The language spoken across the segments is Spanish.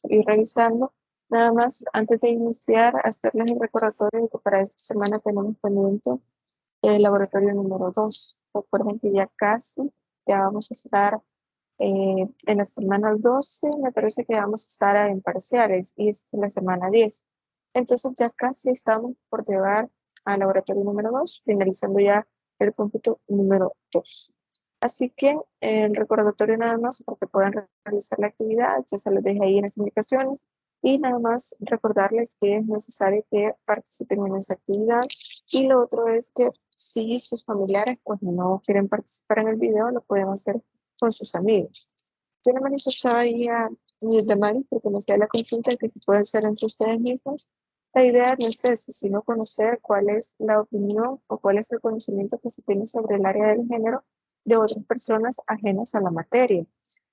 ir revisando. Nada más, antes de iniciar, hacerles el recordatorio de que para esta semana tenemos pendiente el laboratorio número 2. Recuerden que ya vamos a estar en la semana 12, me parece que vamos a estar en parciales y esta es la semana 10. Entonces ya casi estamos por llegar al laboratorio número 2, finalizando ya el cómputo número 2. Así que el recordatorio nada más para que puedan realizar la actividad, ya se les deja ahí en las indicaciones y nada más recordarles que es necesario que participen en esa actividad y lo otro es que si sus familiares pues no quieren participar en el video, lo pueden hacer con sus amigos. Yo le manifestaba ahí a Damaris porque me hacía la consulta que se puede hacer entre ustedes mismos. La idea no es esa, sino conocer cuál es la opinión o cuál es el conocimiento que se tiene sobre el área del género de otras personas ajenas a la materia.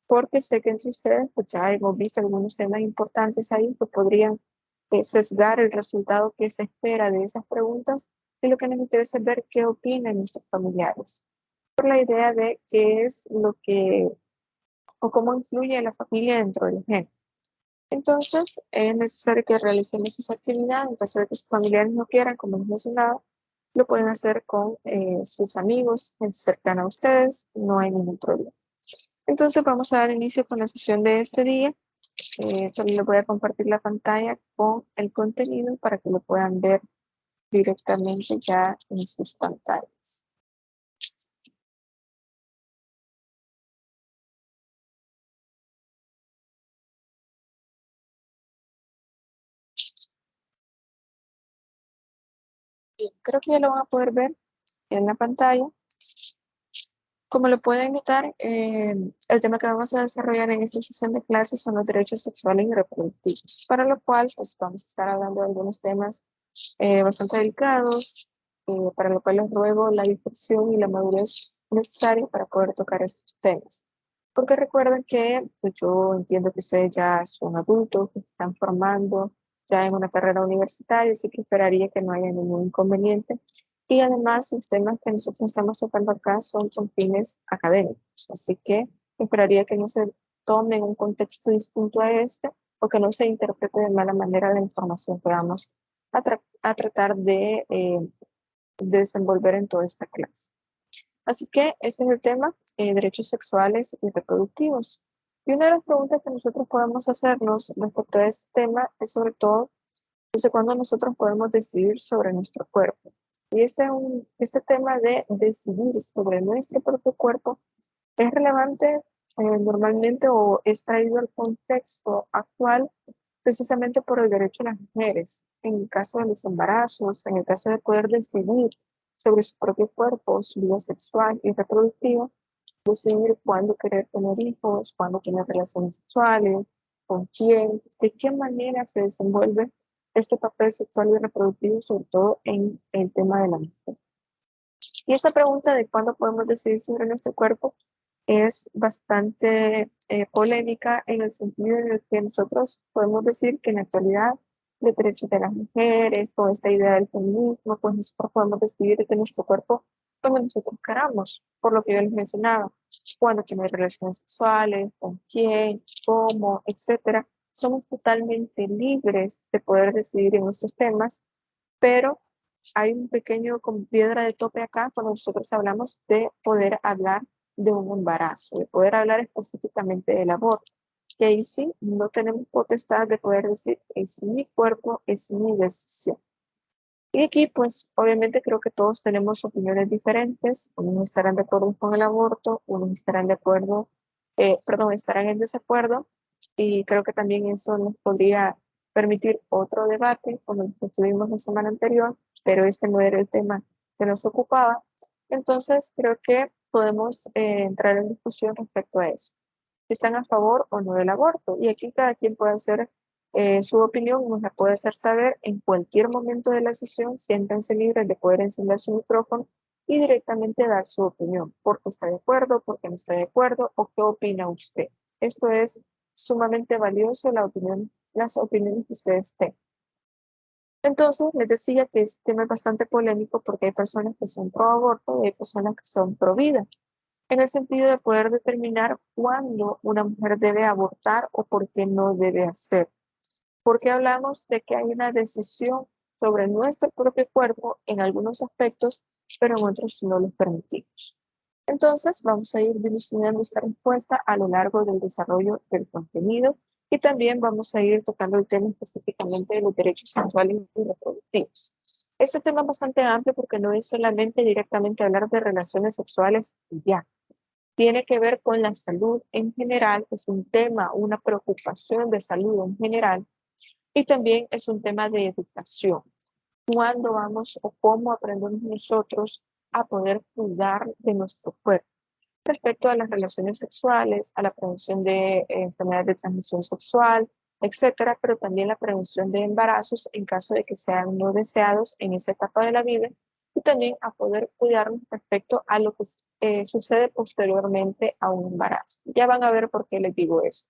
Porque sé que entre ustedes pues ya hemos visto algunos temas importantes ahí que podrían sesgar el resultado que se espera de esas preguntas y lo que nos interesa es ver qué opinan nuestros familiares. Por la idea de qué es lo que o cómo influye la familia dentro del género. Entonces, es necesario que realicemos esa actividad. En caso de que sus familiares no quieran, como les mencionaba, lo pueden hacer con sus amigos, gente cercana a ustedes, no hay ningún problema. Entonces, vamos a dar inicio con la sesión de este día. Solo les voy a compartir la pantalla con el contenido para que lo puedan ver directamente ya en sus pantallas. Bien, creo que ya lo van a poder ver en la pantalla. Como lo pueden notar, el tema que vamos a desarrollar en esta sesión de clases son los derechos sexuales y reproductivos, para lo cual pues, vamos a estar hablando de algunos temas bastante delicados, para lo cual les ruego la discreción y la madurez necesaria para poder tocar estos temas. Porque recuerden que pues, yo entiendo que ustedes ya son adultos, que se están formando ya en una carrera universitaria, así que esperaría que no haya ningún inconveniente y además, los temas que nosotros estamos tocando acá son con fines académicos, así que esperaría que no se tome en un contexto distinto a este o que no se interprete de mala manera la información que vamos a tratar de desenvolver en toda esta clase. Así que este es el tema, derechos sexuales y reproductivos. Y una de las preguntas que nosotros podemos hacernos respecto a este tema es sobre todo, ¿desde cuándo nosotros podemos decidir sobre nuestro cuerpo? Y este tema de decidir sobre nuestro propio cuerpo es relevante normalmente o es traído al contexto actual precisamente por el derecho de las mujeres, en el caso de los embarazos, en el caso de poder decidir sobre su propio cuerpo, su vida sexual y reproductiva, decidir cuándo querer tener hijos, cuándo tener relaciones sexuales, con quién, de qué manera se desenvuelve este papel sexual y reproductivo, sobre todo en el tema de la mujer. Y esta pregunta de cuándo podemos decidir sobre nuestro cuerpo es bastante polémica en el sentido en el que nosotros podemos decir que en la actualidad los derechos de las mujeres, con esta idea del feminismo, pues nosotros podemos decidir de nuestro cuerpo como nosotros queramos, por lo que yo les mencionaba, cuándo tener relaciones sexuales, con quién, cómo, etcétera. Somos totalmente libres de poder decidir en estos temas, pero hay un pequeño como piedra de tope acá cuando nosotros hablamos de poder hablar de un embarazo, de poder hablar específicamente del aborto, que ahí sí no tenemos potestad de poder decir es mi cuerpo, es mi decisión. Y aquí pues obviamente creo que todos tenemos opiniones diferentes, unos estarán de acuerdo con el aborto, unos estarán de acuerdo, estarán en desacuerdo y creo que también eso nos podría permitir otro debate como el que tuvimos la semana anterior, pero este no era el tema que nos ocupaba. Entonces creo que podemos entrar en discusión respecto a eso. Si están a favor o no del aborto. Y aquí cada quien puede hacer su opinión, nos la puede hacer saber en cualquier momento de la sesión, siéntanse libres de poder encender su micrófono y directamente dar su opinión, porque está de acuerdo, porque no está de acuerdo o qué opina usted. Esto es sumamente valioso, las opiniones que ustedes tengan. Entonces, les decía que este tema es bastante polémico porque hay personas que son pro aborto y hay personas que son pro vida. en el sentido de poder determinar cuándo una mujer debe abortar o por qué no debe hacer. Porque hablamos de que hay una decisión sobre nuestro propio cuerpo en algunos aspectos, pero en otros no los permitimos. Entonces, vamos a ir dilucidando esta respuesta a lo largo del desarrollo del contenido y también vamos a ir tocando el tema específicamente de los derechos sexuales y reproductivos. Este tema es bastante amplio porque no es solamente directamente hablar de relaciones sexuales y ya. Tiene que ver con la salud en general, es un tema, una preocupación de salud en general y también es un tema de educación. ¿Cuándo vamos o cómo aprendemos nosotros a poder cuidar de nuestro cuerpo? Respecto a las relaciones sexuales, a la prevención de enfermedades de transmisión sexual, etcétera, pero también la prevención de embarazos en caso de que sean no deseados en esa etapa de la vida y también a poder cuidarnos respecto a lo que sucede posteriormente a un embarazo. Ya van a ver por qué les digo eso.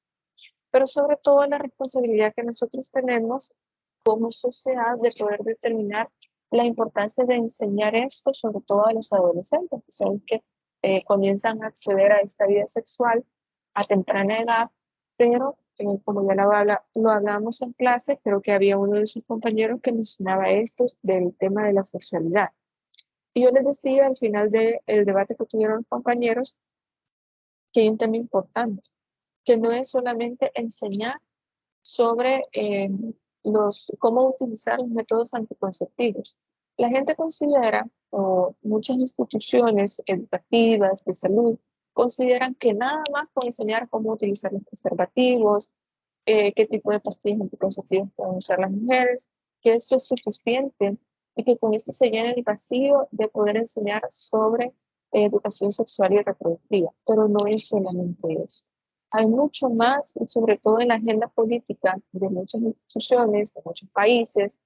Pero sobre todo la responsabilidad que nosotros tenemos como sociedad de poder determinar la importancia de enseñar esto, sobre todo a los adolescentes, que son los que comienzan a acceder a esta vida sexual a temprana edad, pero como ya lo hablamos en clase, creo que había uno de sus compañeros que mencionaba esto del tema de la sexualidad. Y yo les decía al final del debate que tuvieron los compañeros que hay un tema importante, que no es solamente enseñar sobre cómo utilizar los métodos anticonceptivos. La gente considera, o muchas instituciones educativas de salud, consideran que nada más con enseñar cómo utilizar los preservativos, qué tipo de pastillas anticonceptivas pueden usar las mujeres, que esto es suficiente y que con esto se llena el vacío de poder enseñar sobre educación sexual y reproductiva. Pero no es solamente eso. Hay mucho más, y sobre todo en la agenda política de muchas instituciones, de muchos países,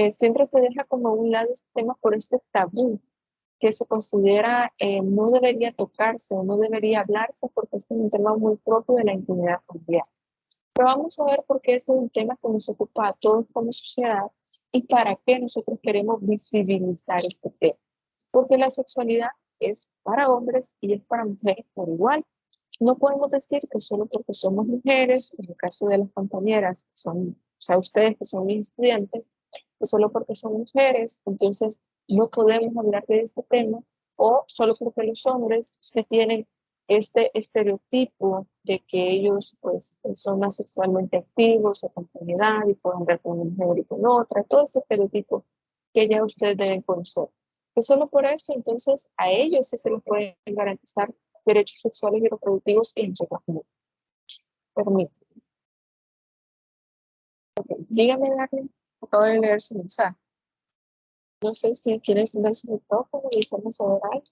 siempre se deja como a un lado este tema por este tabú que se considera no debería tocarse o no debería hablarse porque este es un tema muy propio de la intimidad familiar. Pero vamos a ver por qué este es un tema que nos ocupa a todos como sociedad y para qué nosotros queremos visibilizar este tema. Porque la sexualidad es para hombres y es para mujeres por igual. No podemos decir que solo porque somos mujeres, en el caso de las compañeras, que son, o sea, ustedes que son mis estudiantes, que solo porque son mujeres, entonces no podemos hablar de este tema, o solo porque los hombres se tienen este estereotipo de que ellos pues son más sexualmente activos, a temprana edad y pueden ver con una mujer y con otra, todo ese estereotipo que ya ustedes deben conocer. Que solo por eso entonces a ellos sí se les puede garantizar derechos sexuales y reproductivos y nosotros no. Permítame. Okay. Dígame, Darling, acabo de leer su mensaje. No sé si quiere encender su micrófono y estamos a ver algo.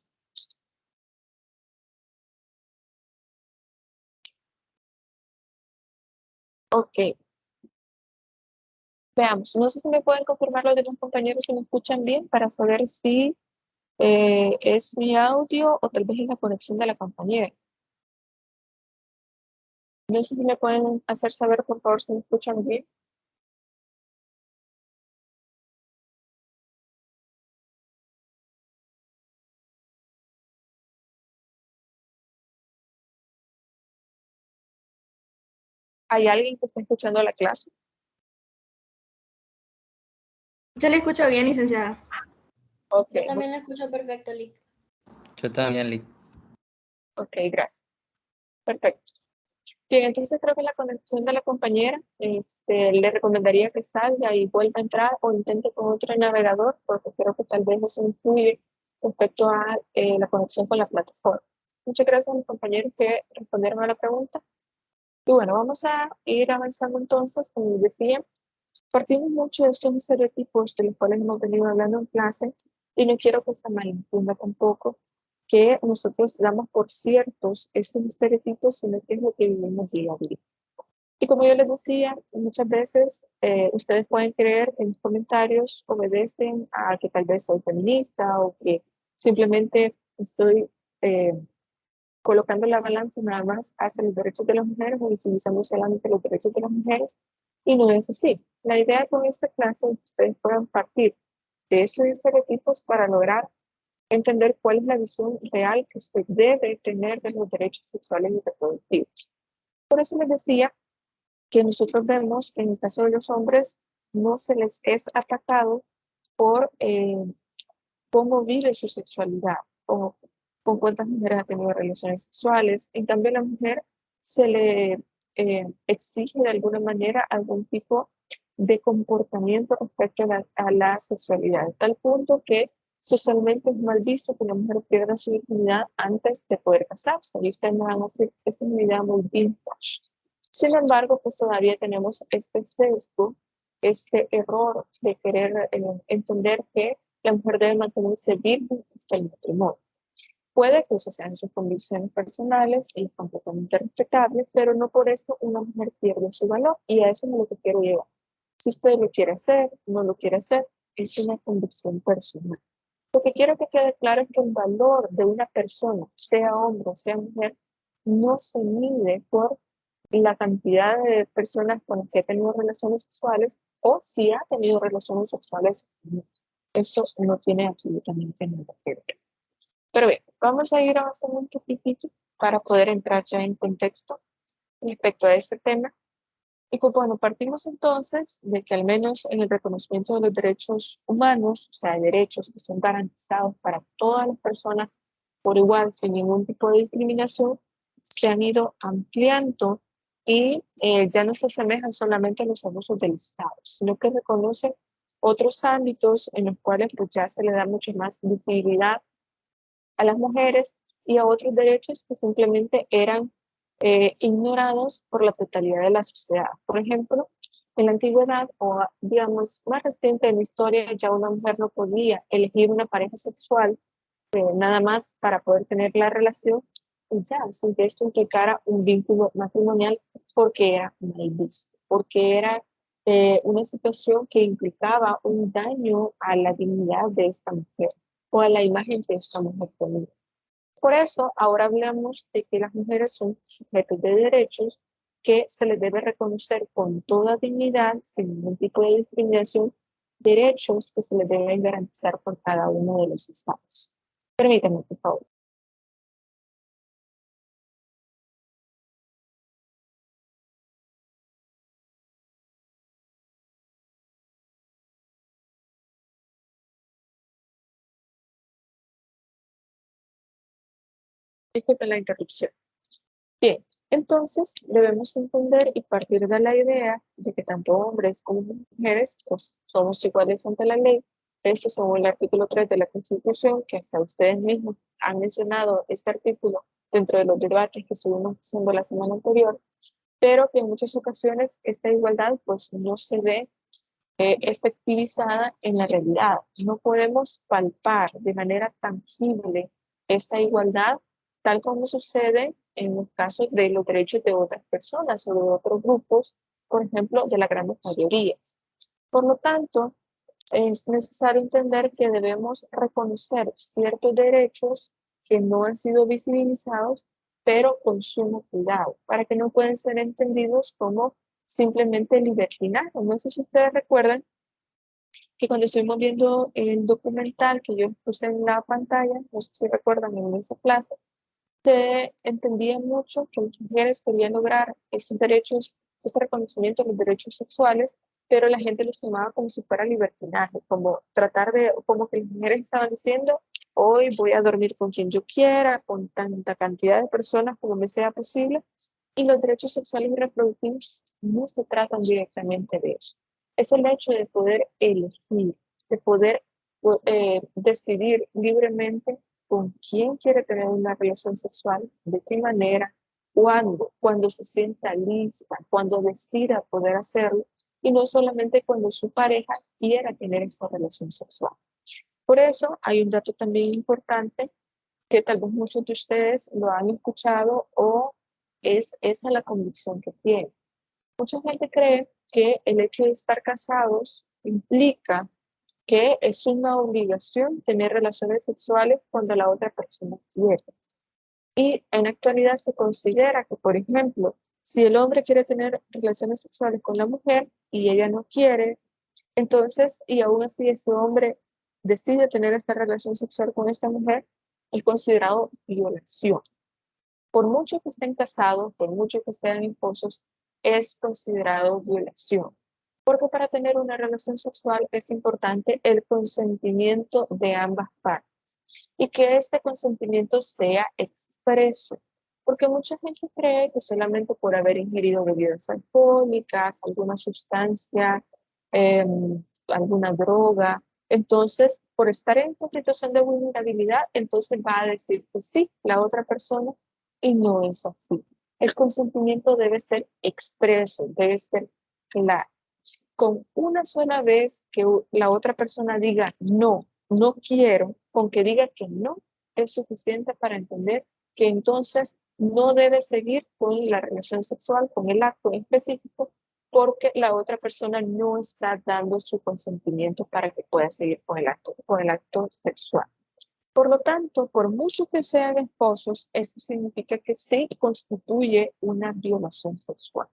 Ok, veamos. No sé si me pueden confirmar los demás compañeros si me escuchan bien para saber si es mi audio o tal vez es la conexión de la compañera. No sé si me pueden hacer saber, por favor, si me escuchan bien. ¿Hay alguien que está escuchando la clase? Yo le escucho bien, licenciada. Ok, Yo también la escucho perfecto, Lick. Yo también, Lick. ok, gracias. Perfecto. Bien, entonces creo que la conexión de la compañera, le recomendaría que salga y vuelva a entrar o intente con otro navegador, porque creo que tal vez eso influye respecto a la conexión con la plataforma. Muchas gracias a mis compañeros que respondieron a la pregunta. Y bueno, vamos a ir avanzando entonces, como les decía, partimos mucho de estos estereotipos de los cuales hemos venido hablando en clase y no quiero que se malentienda tampoco que nosotros damos por ciertos estos estereotipos, sino que es lo que vivimos día a día. Y como yo les decía, muchas veces ustedes pueden creer que mis comentarios obedecen a que tal vez soy feminista o que simplemente estoy eh, colocando la balanza nada más hacia los derechos de las mujeres o visibilizando solamente los derechos de las mujeres. Y no es así. La idea con esta clase es que ustedes puedan partir de estos estereotipos para lograr entender cuál es la visión real que se debe tener de los derechos sexuales y reproductivos. Por eso les decía que nosotros vemos que en el caso de los hombres no se les es atacado por cómo vive su sexualidad o con cuántas mujeres ha tenido relaciones sexuales. En cambio, a la mujer se le exige de alguna manera algún tipo de comportamiento respecto a la sexualidad, a tal punto que socialmente es mal visto que una mujer pierda su virginidad antes de poder casarse. Y ustedes me van a decir, esta es una idea muy vintage. Sin embargo, pues todavía tenemos este sesgo, este error de querer entender que la mujer debe mantenerse virgen hasta el matrimonio. Puede que esas sean sus convicciones personales y completamente respetables, pero no por esto una mujer pierde su valor, y a eso es lo que quiero llevar. Si usted lo quiere hacer, no lo quiere hacer, es una convicción personal. Lo que quiero que quede claro es que el valor de una persona, sea hombre o sea mujer, no se mide por la cantidad de personas con las que ha tenido relaciones sexuales o si ha tenido relaciones sexuales. Esto no tiene absolutamente nada que ver. Pero bien, vamos a ir avanzando un poquitito para poder entrar ya en contexto respecto a este tema. Y pues bueno, partimos entonces de que al menos en el reconocimiento de los derechos humanos, o sea, derechos que son garantizados para todas las personas por igual, sin ningún tipo de discriminación, se han ido ampliando y ya no se asemejan solamente a los abusos del Estado, sino que reconocen otros ámbitos en los cuales pues ya se le da mucho más visibilidad a las mujeres y a otros derechos que simplemente eran ignorados por la totalidad de la sociedad. Por ejemplo, en la antigüedad o digamos más reciente en la historia, ya una mujer no podía elegir una pareja sexual nada más para poder tener la relación y ya, sin que esto implicara un vínculo matrimonial porque era mal visto, porque era una situación que implicaba un daño a la dignidad de esta mujer o a la imagen que esta mujer tenía. Por eso, ahora hablamos de que las mujeres son sujetos de derechos que se les debe reconocer con toda dignidad, sin ningún tipo de discriminación, derechos que se les deben garantizar por cada uno de los estados. Permítanme, por favor. Disculpen la interrupción. Bien, entonces debemos entender y partir de la idea de que tanto hombres como mujeres pues, somos iguales ante la ley. Esto según el artículo 3 de la Constitución, que hasta ustedes mismos han mencionado este artículo dentro de los debates que estuvimos haciendo la semana anterior, pero que en muchas ocasiones esta igualdad pues no se ve efectivizada en la realidad. No podemos palpar de manera tangible esta igualdad, tal como sucede en los casos de los derechos de otras personas o de otros grupos, por ejemplo, de las grandes mayorías. Por lo tanto, es necesario entender que debemos reconocer ciertos derechos que no han sido visibilizados, pero con sumo cuidado, para que no pueden ser entendidos como simplemente libertinaje. No sé si ustedes recuerdan que cuando estuvimos viendo el documental que yo puse en la pantalla, no sé si recuerdan en esa clase, se entendía mucho que las mujeres querían lograr estos derechos, este reconocimiento de los derechos sexuales, pero la gente los tomaba como si fuera libertinaje, como tratar de, como que las mujeres estaban diciendo, hoy voy a dormir con quien yo quiera, con tanta cantidad de personas como me sea posible, y los derechos sexuales y reproductivos no se tratan directamente de eso. Es el hecho de poder elegir, de poder decidir libremente con quién quiere tener una relación sexual, de qué manera, cuando se sienta lista, cuando decida poder hacerlo, y no solamente cuando su pareja quiera tener esta relación sexual. Por eso hay un dato también importante que tal vez muchos de ustedes lo han escuchado o es esa la convicción que tienen. Mucha gente cree que el hecho de estar casados implica que es una obligación tener relaciones sexuales cuando la otra persona quiere. Y en la actualidad se considera que, por ejemplo, si el hombre quiere tener relaciones sexuales con la mujer y ella no quiere, entonces, y aún así ese hombre decide tener esta relación sexual con esta mujer, es considerado violación. Por mucho que estén casados, por mucho que sean esposos, es considerado violación. Porque para tener una relación sexual es importante el consentimiento de ambas partes y que este consentimiento sea expreso. Porque mucha gente cree que solamente por haber ingerido bebidas alcohólicas, alguna sustancia, alguna droga, entonces por estar en esta situación de vulnerabilidad, entonces va a decir que sí, la otra persona, y no es así. El consentimiento debe ser expreso, debe ser claro. Con una sola vez que la otra persona diga no, no quiero, con que diga que no, es suficiente para entender que entonces no debe seguir con la relación sexual, con el acto en específico, porque la otra persona no está dando su consentimiento para que pueda seguir con el acto sexual. Por lo tanto, por mucho que sean esposos, eso significa que sí constituye una violación sexual.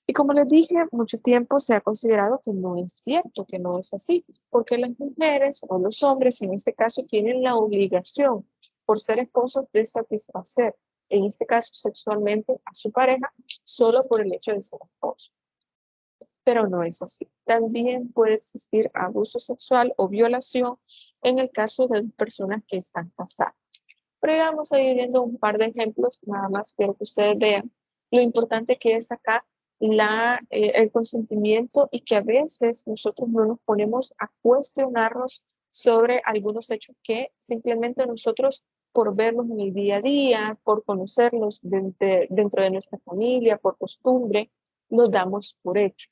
Y como les dije, mucho tiempo se ha considerado que no es cierto, que no es así, porque las mujeres o los hombres en este caso tienen la obligación por ser esposos de satisfacer, en este caso sexualmente, a su pareja solo por el hecho de ser esposo. Pero no es así. También puede existir abuso sexual o violación en el caso de personas que están casadas. Pero ya vamos a ir viendo un par de ejemplos, nada más quiero que ustedes vean lo importante que es acá el consentimiento y que a veces nosotros no nos ponemos a cuestionarnos sobre algunos hechos que simplemente nosotros por verlos en el día a día, por conocerlos dentro de nuestra familia, por costumbre, los damos por hecho.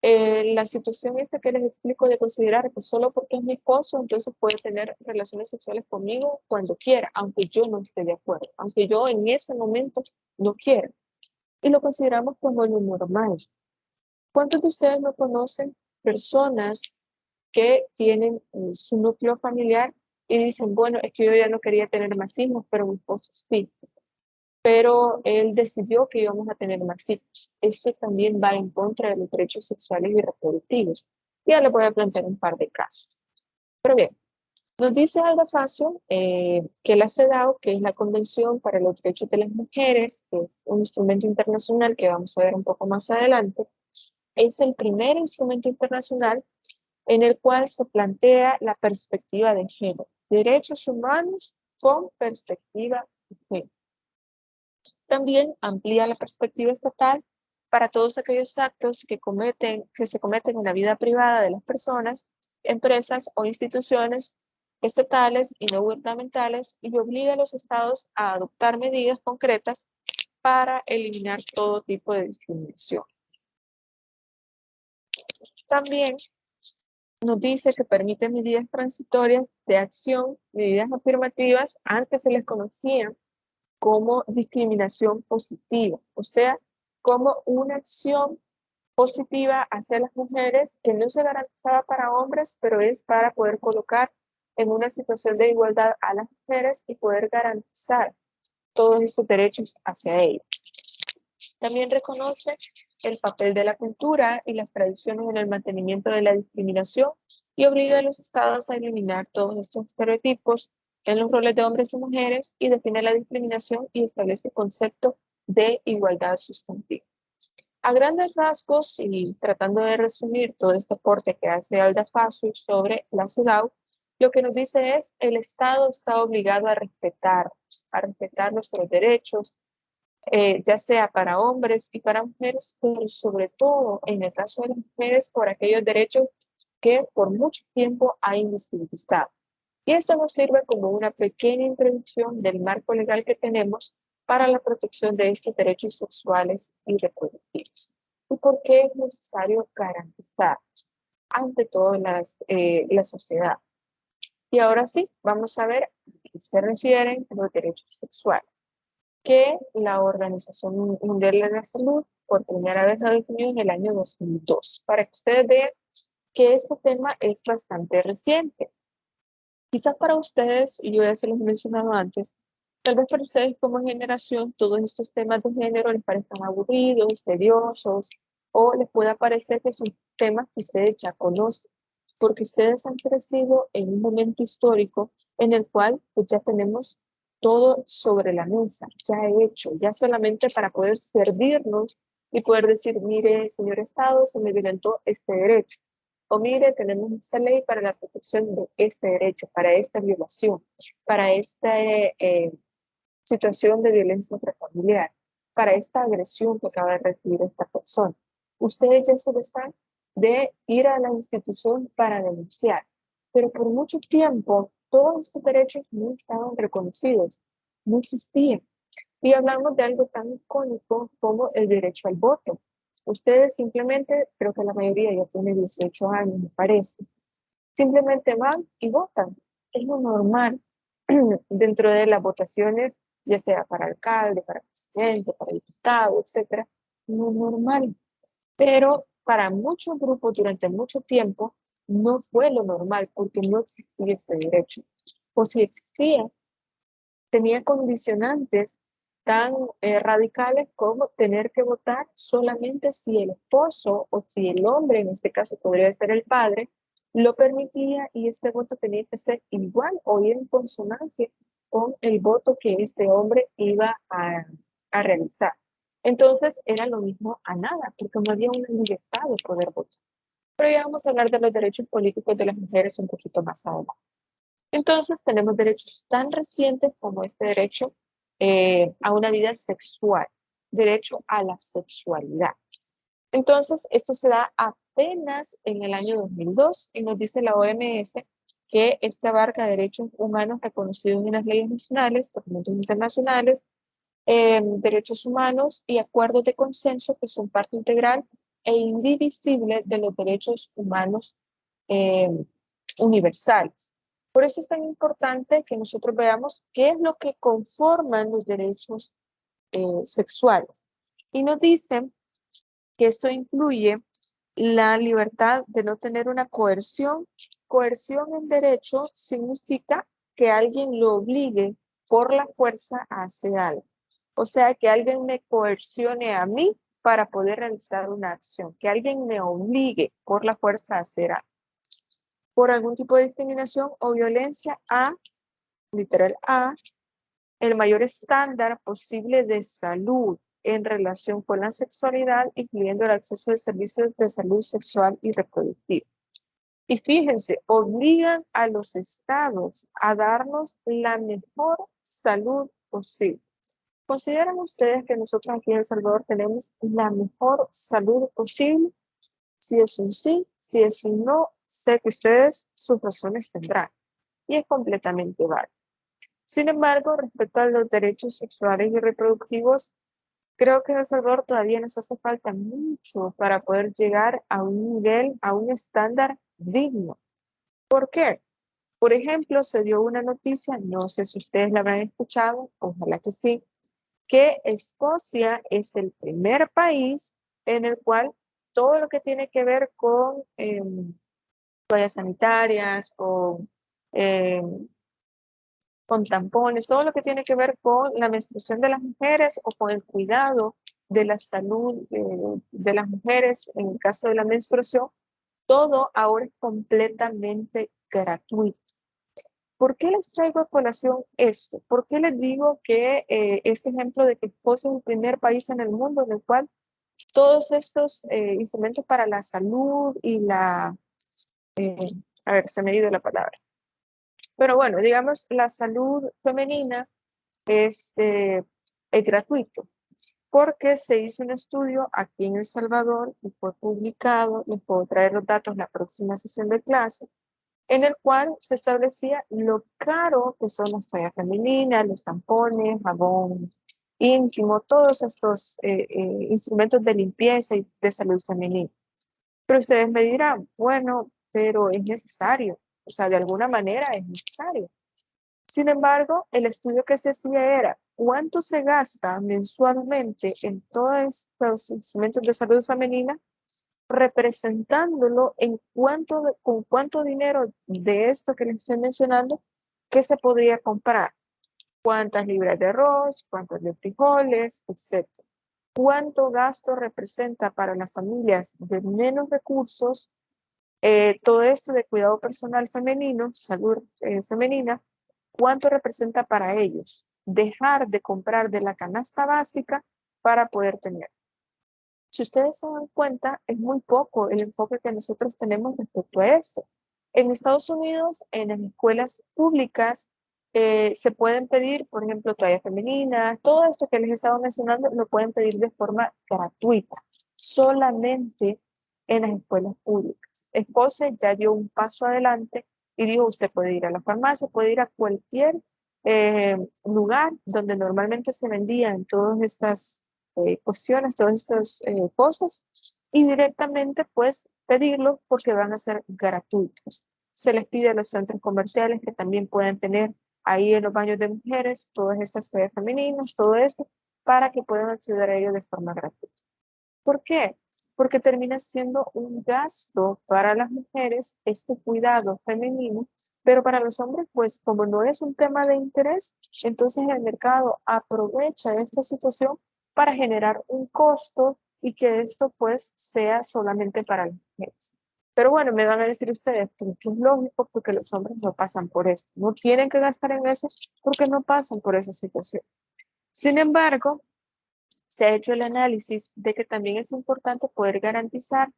La situación esta que les explico de considerar que solo porque es mi esposo, entonces puede tener relaciones sexuales conmigo cuando quiera, aunque yo no esté de acuerdo, aunque yo en ese momento no quiera. Y lo consideramos como lo normal. ¿Cuántos de ustedes no conocen personas que tienen su núcleo familiar y dicen, bueno, es que yo ya no quería tener más hijos, pero mi esposo sí? Pero él decidió que íbamos a tener más hijos. Esto también va en contra de los derechos sexuales y reproductivos. Ya le voy a plantear un par de casos. Pero bien, nos dice Alda Facio que la CEDAW, que es la Convención para los Derechos de las Mujeres, que es un instrumento internacional que vamos a ver un poco más adelante, es el primer instrumento internacional en el cual se plantea la perspectiva de género, derechos humanos con perspectiva de género. También amplía la perspectiva estatal para todos aquellos actos que se cometen en la vida privada de las personas, empresas o instituciones estatales y no gubernamentales y obliga a los estados a adoptar medidas concretas para eliminar todo tipo de discriminación. También nos dice que permite medidas transitorias de acción, medidas afirmativas, antes se les conocían como discriminación positiva, o sea, como una acción positiva hacia las mujeres que no se garantizaba para hombres, pero es para poder colocar en una situación de igualdad a las mujeres y poder garantizar todos esos derechos hacia ellas. También reconoce el papel de la cultura y las tradiciones en el mantenimiento de la discriminación y obliga a los estados a eliminar todos estos estereotipos en los roles de hombres y mujeres y define la discriminación y establece el concepto de igualdad sustantiva. A grandes rasgos y tratando de resumir todo este aporte que hace Alda Facio sobre la CEDAW, lo que nos dice es el Estado está obligado a respetar nuestros derechos, ya sea para hombres y para mujeres, pero sobre todo en el caso de las mujeres por aquellos derechos que por mucho tiempo ha invisibilizado. Y esto nos sirve como una pequeña introducción del marco legal que tenemos para la protección de estos derechos sexuales y reproductivos. ¿Y por qué es necesario garantizarlos ante todo la sociedad? Y ahora sí, vamos a ver a qué se refieren los derechos sexuales, que la Organización Mundial de la Salud por primera vez lo definió en el año 2002, para que ustedes vean que este tema es bastante reciente. Quizás para ustedes, y yo ya se los he mencionado antes, tal vez para ustedes como generación, todos estos temas de género les parezcan aburridos, tediosos, o les pueda parecer que son temas que ustedes ya conocen. porque ustedes han crecido en un momento histórico en el cual pues, ya tenemos todo sobre la mesa, ya hecho, ya solamente para poder servirnos y poder decir, mire, señor Estado, se me violentó este derecho. O mire, tenemos esta ley para la protección de este derecho, para esta violación, para esta situación de violencia intrafamiliar, para esta agresión que acaba de recibir esta persona. Ustedes ya solo están de ir a la institución para denunciar, pero por mucho tiempo todos estos derechos no estaban reconocidos, no existían. Y hablamos de algo tan icónico como el derecho al voto. Ustedes simplemente, creo que la mayoría ya tiene 18 años, me parece, simplemente van y votan. Es lo normal dentro de las votaciones, ya sea para alcalde, para presidente, para diputado, etcétera, lo normal. Pero para muchos grupos durante mucho tiempo no fue lo normal porque no existía ese derecho. O si existía, tenía condicionantes tan radicales como tener que votar solamente si el esposo o si el hombre, en este caso podría ser el padre, lo permitía y este voto tenía que ser igual o ir en consonancia con el voto que este hombre iba a realizar. Entonces era lo mismo a nada, porque no había una libertad de poder votar. Pero ya vamos a hablar de los derechos políticos de las mujeres un poquito más adelante. Entonces tenemos derechos tan recientes como este derecho a una vida sexual, derecho a la sexualidad. Entonces esto se da apenas en el año 2002 y nos dice la OMS que este abarca derechos humanos reconocidos en las leyes nacionales, documentos internacionales, derechos humanos y acuerdos de consenso que son parte integral e indivisible de los derechos humanos eh, universales. Por eso es tan importante que nosotros veamos qué es lo que conforman los derechos sexuales. Y nos dicen que esto incluye la libertad de no tener una coerción. Coerción en derecho significa que alguien lo obligue por la fuerza a hacer algo. O sea, que alguien me coercione a mí para poder realizar una acción, que alguien me obligue por la fuerza a hacer algo. Por algún tipo de discriminación o violencia a, literal A, el mayor estándar posible de salud en relación con la sexualidad, incluyendo el acceso a servicios de salud sexual y reproductiva. Y fíjense, obligan a los estados a darnos la mejor salud posible. ¿Consideran ustedes que nosotros aquí en El Salvador tenemos la mejor salud posible? Si es un sí, si es un no, sé que ustedes sus razones tendrán. Y es completamente válido. Sin embargo, respecto a los derechos sexuales y reproductivos, creo que en El Salvador todavía nos hace falta mucho para poder llegar a un nivel, a un estándar digno. ¿Por qué? Por ejemplo, se dio una noticia, no sé si ustedes la habrán escuchado, ojalá que sí, que Escocia es el primer país en el cual todo lo que tiene que ver con toallas sanitarias, eh, con tampones, todo lo que tiene que ver con la menstruación de las mujeres o con el cuidado de la salud de las mujeres en el caso de la menstruación, todo ahora es completamente gratuito. ¿Por qué les traigo a colación esto? ¿Por qué les digo que este ejemplo de que Escocia es el primer país en el mundo en el cual todos estos instrumentos para la salud y la, a ver, se me ha ido la palabra, pero bueno, digamos, la salud femenina es gratuito, porque se hizo un estudio aquí en El Salvador y fue publicado, les puedo traer los datos la próxima sesión de clase, en el cual se establecía lo caro que son las toallas femeninas, los tampones, jabón íntimo, todos estos instrumentos de limpieza y de salud femenina. Pero ustedes me dirán, bueno, pero es necesario, o sea, de alguna manera es necesario. Sin embargo, el estudio que se hacía era cuánto se gasta mensualmente en todos estos instrumentos de salud femenina, representándolo en con cuánto dinero de esto que les estoy mencionando, que se podría comprar. Cuántas libras de arroz, cuántos de frijoles, etc. Cuánto gasto representa para las familias de menos recursos Todo esto de cuidado personal femenino, salud femenina, ¿cuánto representa para ellos? Dejar de comprar de la canasta básica para poder tener. Si ustedes se dan cuenta, es muy poco el enfoque que nosotros tenemos respecto a esto. En Estados Unidos, en las escuelas públicas, se pueden pedir, por ejemplo, toallas femeninas, todo esto que les he estado mencionando, lo pueden pedir de forma gratuita, solamente en las escuelas públicas. Escocia ya dio un paso adelante y dijo, usted puede ir a la farmacia, puede ir a cualquier lugar donde normalmente se vendían todas estas cuestiones, todas estas cosas, y directamente pues pedirlo porque van a ser gratuitos. Se les pide a los centros comerciales que también puedan tener ahí en los baños de mujeres todas estas toallas femeninas, todo eso, para que puedan acceder a ello de forma gratuita. ¿Por qué? Porque termina siendo un gasto para las mujeres este cuidado femenino, pero para los hombres, pues como no es un tema de interés, entonces el mercado aprovecha esta situación para generar un costo y que esto pues sea solamente para las mujeres. Pero bueno, me van a decir ustedes, pero que es lógico porque los hombres no pasan por esto, no tienen que gastar en eso porque no pasan por esa situación. Sin embargo, se ha hecho el análisis de que también es importante poder garantizar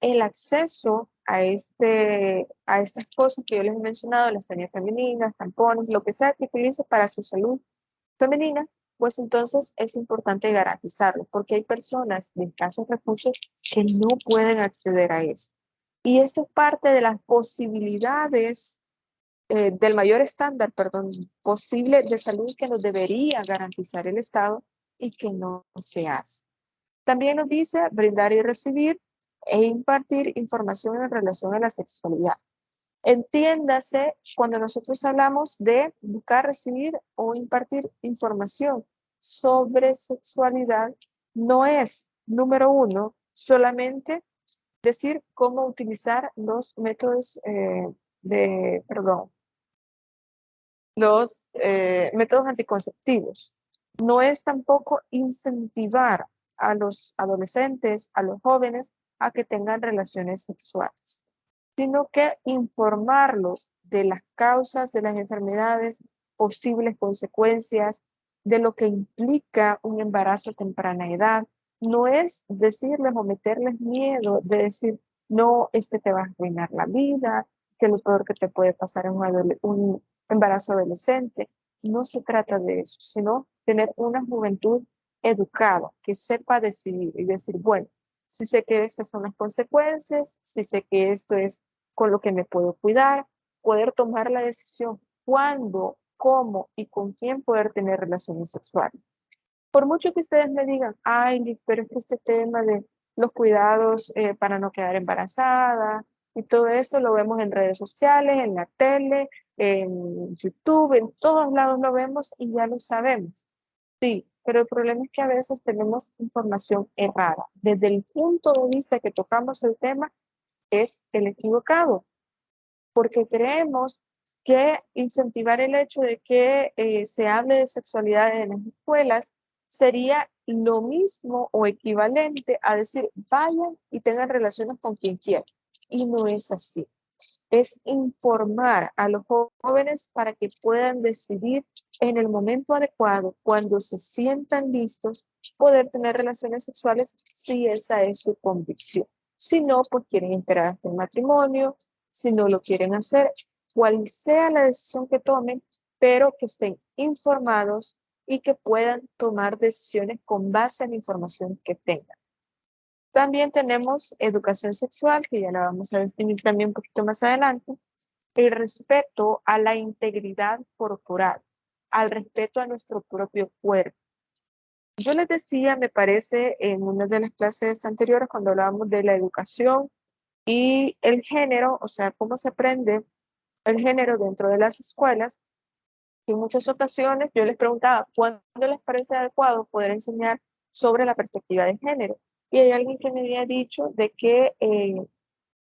el acceso a estas cosas que yo les he mencionado, las toallas femeninas, tampones, lo que sea que utilice para su salud femenina, pues entonces es importante garantizarlo, porque hay personas de escasos recursos que no pueden acceder a eso. Y esto es parte de las posibilidades del mayor estándar, perdón, posible de salud que nos debería garantizar el Estado y que no se hace. También nos dice brindar y recibir e impartir información en relación a la sexualidad. Entiéndase cuando nosotros hablamos de buscar, recibir o impartir información sobre sexualidad, no es, número uno, solamente decir cómo utilizar los métodos los métodos anticonceptivos. No es tampoco incentivar a los adolescentes, a los jóvenes, a que tengan relaciones sexuales, sino que informarlos de las causas de las enfermedades, posibles consecuencias, de lo que implica un embarazo a temprana edad. No es decirles o meterles miedo de decir, no, es que te vas a arruinar la vida, que lo peor que te puede pasar es un embarazo adolescente. No se trata de eso, sino tener una juventud educada, que sepa decidir y decir, bueno, si sé que estas son las consecuencias, si sé que esto es con lo que me puedo cuidar, poder tomar la decisión cuándo, cómo y con quién poder tener relaciones sexuales. Por mucho que ustedes me digan, ay, pero es que este tema de los cuidados para no quedar embarazada y todo esto lo vemos en redes sociales, en la tele, en YouTube, en todos lados lo vemos y ya lo sabemos. Sí, pero el problema es que a veces tenemos información errada. Desde el punto de vista que tocamos el tema, es el equivocado, porque creemos que incentivar el hecho de que se hable de sexualidad en las escuelas sería lo mismo o equivalente a decir vayan y tengan relaciones con quien quieran. Y no es así. Es informar a los jóvenes para que puedan decidir en el momento adecuado, cuando se sientan listos, poder tener relaciones sexuales si esa es su convicción. Si no, pues quieren esperar hasta el matrimonio, si no lo quieren hacer, cual sea la decisión que tomen, pero que estén informados y que puedan tomar decisiones con base en la información que tengan. También tenemos educación sexual, que ya la vamos a definir también un poquito más adelante, el respeto a la integridad corporal, al respeto a nuestro propio cuerpo. Yo les decía, me parece, en una de las clases anteriores, cuando hablábamos de la educación y el género, o sea, cómo se aprende el género dentro de las escuelas, en muchas ocasiones yo les preguntaba, ¿cuándo les parece adecuado poder enseñar sobre la perspectiva de género? Y hay alguien que me había dicho de que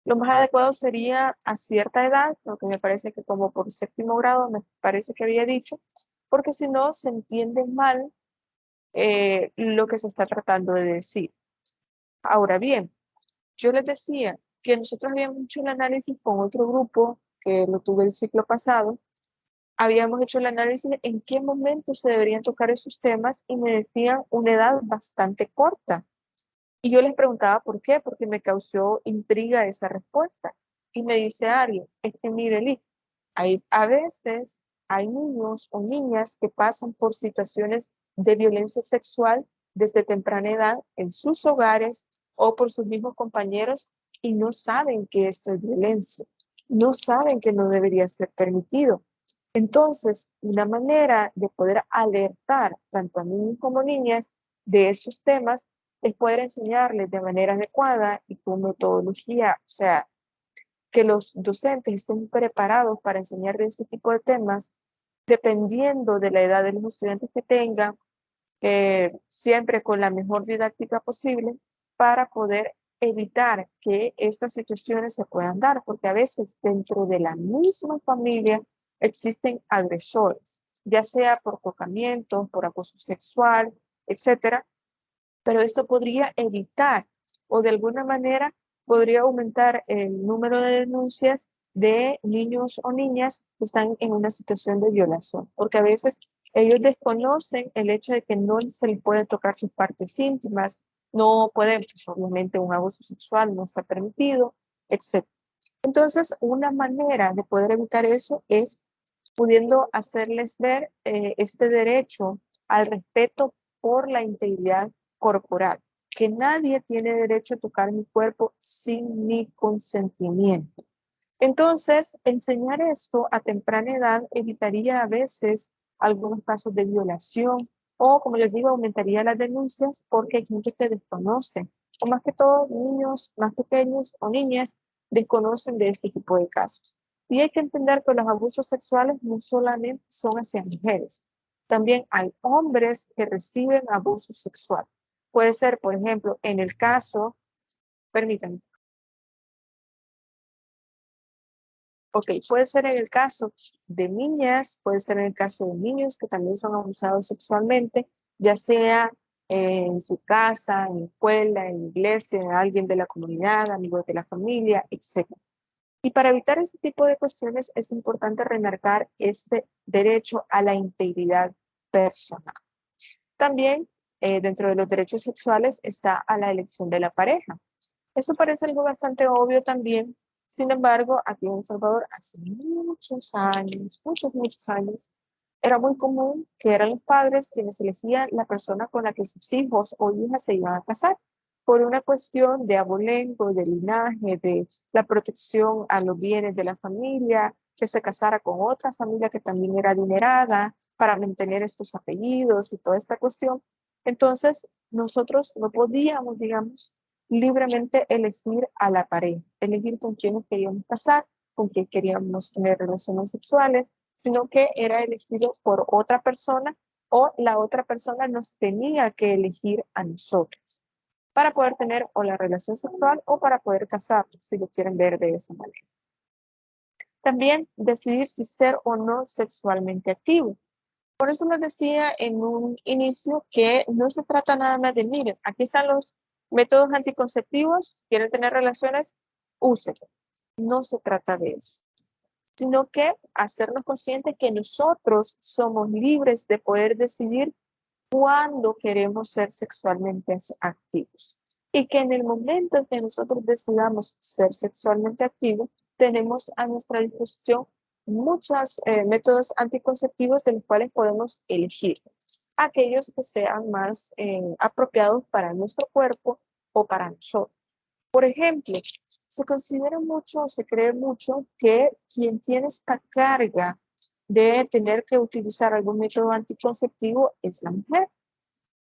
lo más adecuado sería a cierta edad, lo que me parece que como por séptimo grado me parece que había dicho, porque si no se entiende mal lo que se está tratando de decir. Ahora bien, yo les decía, que nosotros habíamos hecho el análisis con otro grupo, que lo tuve el ciclo pasado, habíamos hecho el análisis de en qué momento se deberían tocar esos temas y me decían una edad bastante corta. Y yo les preguntaba por qué, porque me causó intriga esa respuesta. Y me dice alguien, es que mire, Liz, a veces hay niños o niñas que pasan por situaciones de violencia sexual desde temprana edad en sus hogares o por sus mismos compañeros y no saben que esto es violencia, no saben que no debería ser permitido. Entonces, una manera de poder alertar tanto a niños como niñas de esos temas es poder enseñarles de manera adecuada y con metodología, o sea, que los docentes estén preparados para enseñar de este tipo de temas, dependiendo de la edad de los estudiantes que tengan, siempre con la mejor didáctica posible, para poder evitar que estas situaciones se puedan dar, porque a veces dentro de la misma familia existen agresores, ya sea por tocamiento, por acoso sexual, etcétera, pero esto podría evitar o de alguna manera podría aumentar el número de denuncias de niños o niñas que están en una situación de violación, porque a veces ellos desconocen el hecho de que no se les pueden tocar sus partes íntimas, no pueden, pues obviamente un abuso sexual no está permitido, etc. Entonces, una manera de poder evitar eso es pudiendo hacerles ver este derecho al respeto por la integridad corporal, que nadie tiene derecho a tocar mi cuerpo sin mi consentimiento. Entonces, enseñar esto a temprana edad evitaría a veces algunos casos de violación o, como les digo, aumentaría las denuncias porque hay gente que desconoce, o más que todo niños más pequeños o niñas desconocen de este tipo de casos. Y hay que entender que los abusos sexuales no solamente son hacia mujeres, también hay hombres que reciben abuso sexual. Puede ser, por ejemplo, en el caso, permítanme, ok, puede ser en el caso de niñas, puede ser en el caso de niños que también son abusados sexualmente, ya sea en su casa, en la escuela, en la iglesia, en alguien de la comunidad, amigos de la familia, etc. Y para evitar ese tipo de cuestiones es importante remarcar este derecho a la integridad personal. También dentro de los derechos sexuales está a la elección de la pareja. Esto parece algo bastante obvio también. Sin embargo, aquí en El Salvador hace muchos años, muchos años, era muy común que eran los padres quienes elegían la persona con la que sus hijos o hijas se iban a casar por una cuestión de abolengo, de linaje, de la protección a los bienes de la familia, que se casara con otra familia que también era adinerada para mantener estos apellidos y toda esta cuestión. Entonces, nosotros no podíamos, digamos, libremente elegir a la pareja, elegir con quién nos queríamos casar, con quién queríamos tener relaciones sexuales, sino que era elegido por otra persona o la otra persona nos tenía que elegir a nosotros para poder tener o la relación sexual o para poder casarnos, si lo quieren ver de esa manera. También decidir si ser o no sexualmente activo. Por eso les decía en un inicio que no se trata nada más de, miren, aquí están los métodos anticonceptivos, quieren tener relaciones, úsenlo. No se trata de eso, sino que hacernos conscientes que nosotros somos libres de poder decidir cuándo queremos ser sexualmente activos. Y que en el momento en que nosotros decidamos ser sexualmente activos, tenemos a nuestra disposición muchos métodos anticonceptivos de los cuales podemos elegir aquellos que sean más apropiados para nuestro cuerpo o para nosotros. Por ejemplo, se considera mucho, se cree mucho que quien tiene esta carga de tener que utilizar algún método anticonceptivo es la mujer,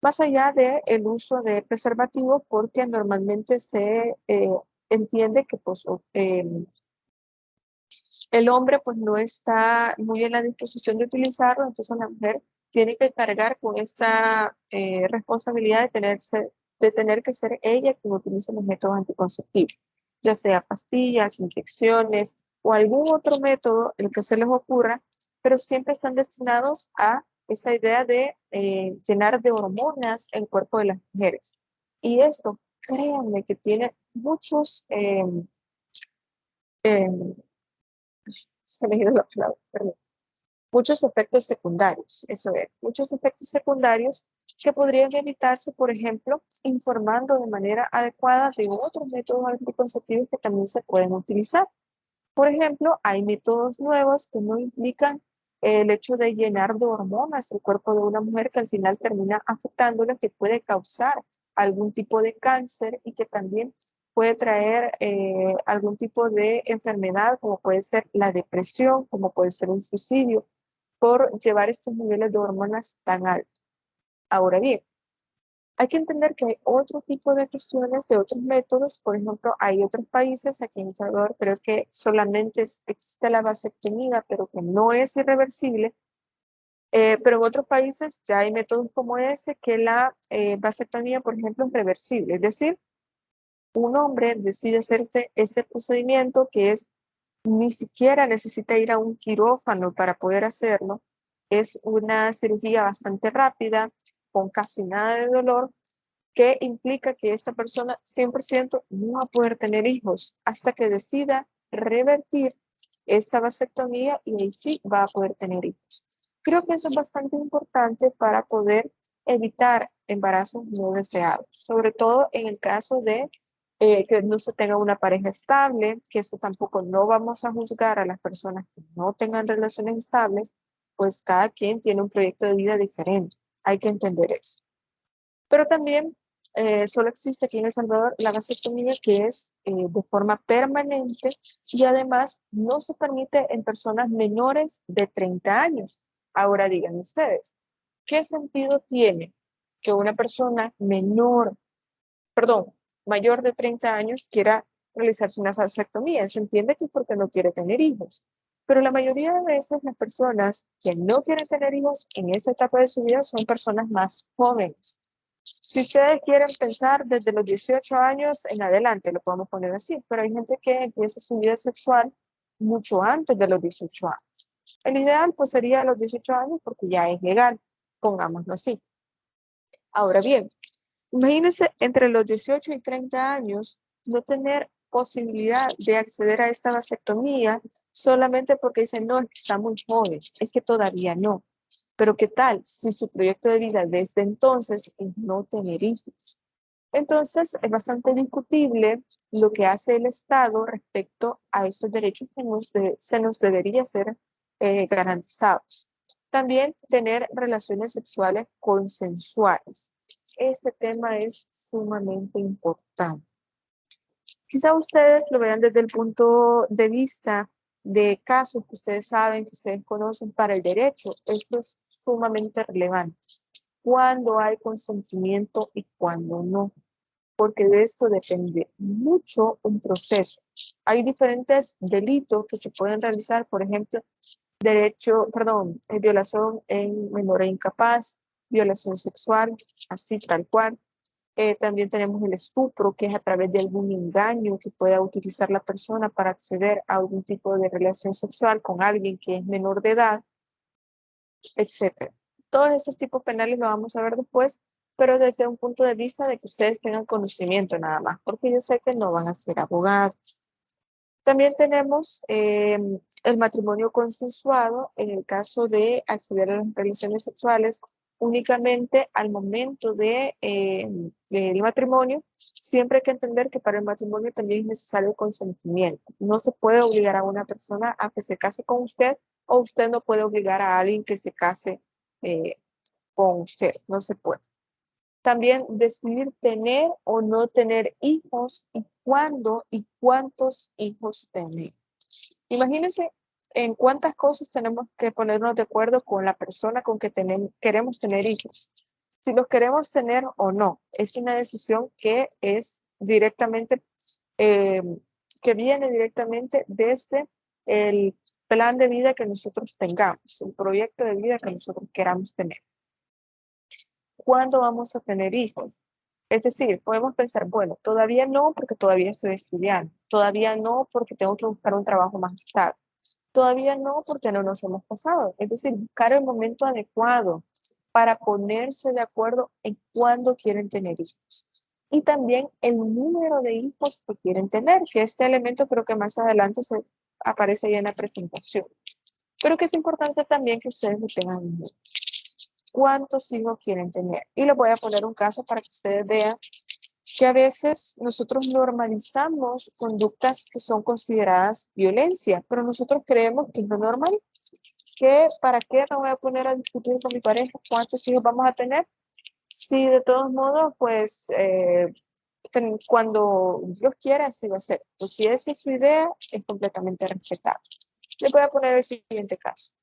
más allá del uso de preservativos, porque normalmente se entiende que pues, el hombre pues no está muy en la disposición de utilizarlo, entonces la mujer tiene que cargar con esta responsabilidad de tener que ser ella quien utilice los métodos anticonceptivos, ya sea pastillas, inyecciones o algún otro método, el que se les ocurra, pero siempre están destinados a esa idea de llenar de hormonas el cuerpo de las mujeres. Y esto, créanme que tiene muchos em, se me ha ido la palabra, perdón. Muchos efectos secundarios, eso es, muchos efectos secundarios que podrían evitarse, por ejemplo, informando de manera adecuada de otros métodos anticonceptivos que también se pueden utilizar. Por ejemplo, hay métodos nuevos que no implican el hecho de llenar de hormonas el cuerpo de una mujer que al final termina afectándola, que puede causar algún tipo de cáncer y que también puede traer algún tipo de enfermedad, como puede ser la depresión, como puede ser un suicidio, por llevar estos niveles de hormonas tan altos. Ahora bien, hay que entender que hay otro tipo de cuestiones, de otros métodos. Por ejemplo, hay otros países, aquí en El Salvador creo que solamente existe la vasectomía, pero que no es irreversible. Pero en otros países ya hay métodos como este, que la vasectomía, por ejemplo, es reversible. Es decir, un hombre decide hacerse este procedimiento que es, ni siquiera necesita ir a un quirófano para poder hacerlo. Es una cirugía bastante rápida, con casi nada de dolor, que implica que esta persona 100% no va a poder tener hijos hasta que decida revertir esta vasectomía y ahí sí va a poder tener hijos. Creo que eso es bastante importante para poder evitar embarazos no deseados, sobre todo en el caso de que no se tenga una pareja estable, que esto tampoco no vamos a juzgar a las personas que no tengan relaciones estables, pues cada quien tiene un proyecto de vida diferente. Hay que entender eso. Pero también solo existe aquí en El Salvador la vasectomía, que es de forma permanente y además no se permite en personas menores de 30 años. Ahora digan ustedes, ¿qué sentido tiene que una persona mayor de 30 años quiera realizarse una vasectomía? Se entiende que es porque no quiere tener hijos. Pero la mayoría de veces las personas que no quieren tener hijos en esa etapa de su vida son personas más jóvenes. Si ustedes quieren pensar desde los 18 años en adelante, lo podemos poner así, pero hay gente que empieza su vida sexual mucho antes de los 18 años. El ideal pues sería a los 18 años porque ya es legal, pongámoslo así. Ahora bien, imagínense entre los 18 y 30 años no tener posibilidad de acceder a esta vasectomía solamente porque dicen, no, es que está muy joven, es que todavía no. Pero ¿qué tal si su proyecto de vida desde entonces es no tener hijos? Entonces, es bastante discutible lo que hace el Estado respecto a esos derechos que se nos debería ser garantizados. También tener relaciones sexuales consensuales. Este tema es sumamente importante. Quizá ustedes lo vean desde el punto de vista de casos que ustedes saben, que ustedes conocen para el derecho. Esto es sumamente relevante. Cuándo hay consentimiento y cuándo no, porque de esto depende mucho un proceso. Hay diferentes delitos que se pueden realizar, por ejemplo, violación en menor e incapaz, violación sexual, así tal cual. También tenemos el estupro, que es a través de algún engaño que pueda utilizar la persona para acceder a algún tipo de relación sexual con alguien que es menor de edad, etcétera. Todos estos tipos penales lo vamos a ver después, pero desde un punto de vista de que ustedes tengan conocimiento nada más, porque yo sé que no van a ser abogados. También tenemos el matrimonio consensuado en el caso de acceder a las relaciones sexuales únicamente al momento del matrimonio. Siempre hay que entender que para el matrimonio también es necesario el consentimiento. No se puede obligar a una persona a que se case con usted o usted no puede obligar a alguien que se case eh, con usted. No se puede. También decidir tener o no tener hijos y cuándo y cuántos hijos tener. Imagínense en cuántas cosas tenemos que ponernos de acuerdo con la persona con que queremos tener hijos. Si los queremos tener o no, es una decisión que es directamente, eh, que viene directamente desde el plan de vida que nosotros tengamos, el proyecto de vida que nosotros queramos tener. ¿Cuándo vamos a tener hijos? Es decir, podemos pensar, bueno, todavía no porque todavía estoy estudiando, todavía no porque tengo que buscar un trabajo más estable, todavía no porque no nos hemos casado. Es decir, buscar el momento adecuado para ponerse de acuerdo en cuándo quieren tener hijos. y también el número de hijos que quieren tener, que este elemento creo que más adelante aparece ahí en la presentación. Pero que es importante también que ustedes lo tengan en mente. ¿Cuántos hijos quieren tener? Y les voy a poner un caso para que ustedes vean que a veces nosotros normalizamos conductas que son consideradas violencia, pero nosotros creemos que es lo normal, que para qué me voy a poner a discutir con mi pareja cuántos hijos vamos a tener, si de todos modos, pues, cuando Dios quiera, así va a ser. Pues si esa es su idea, es completamente respetable. Les voy a poner el siguiente caso.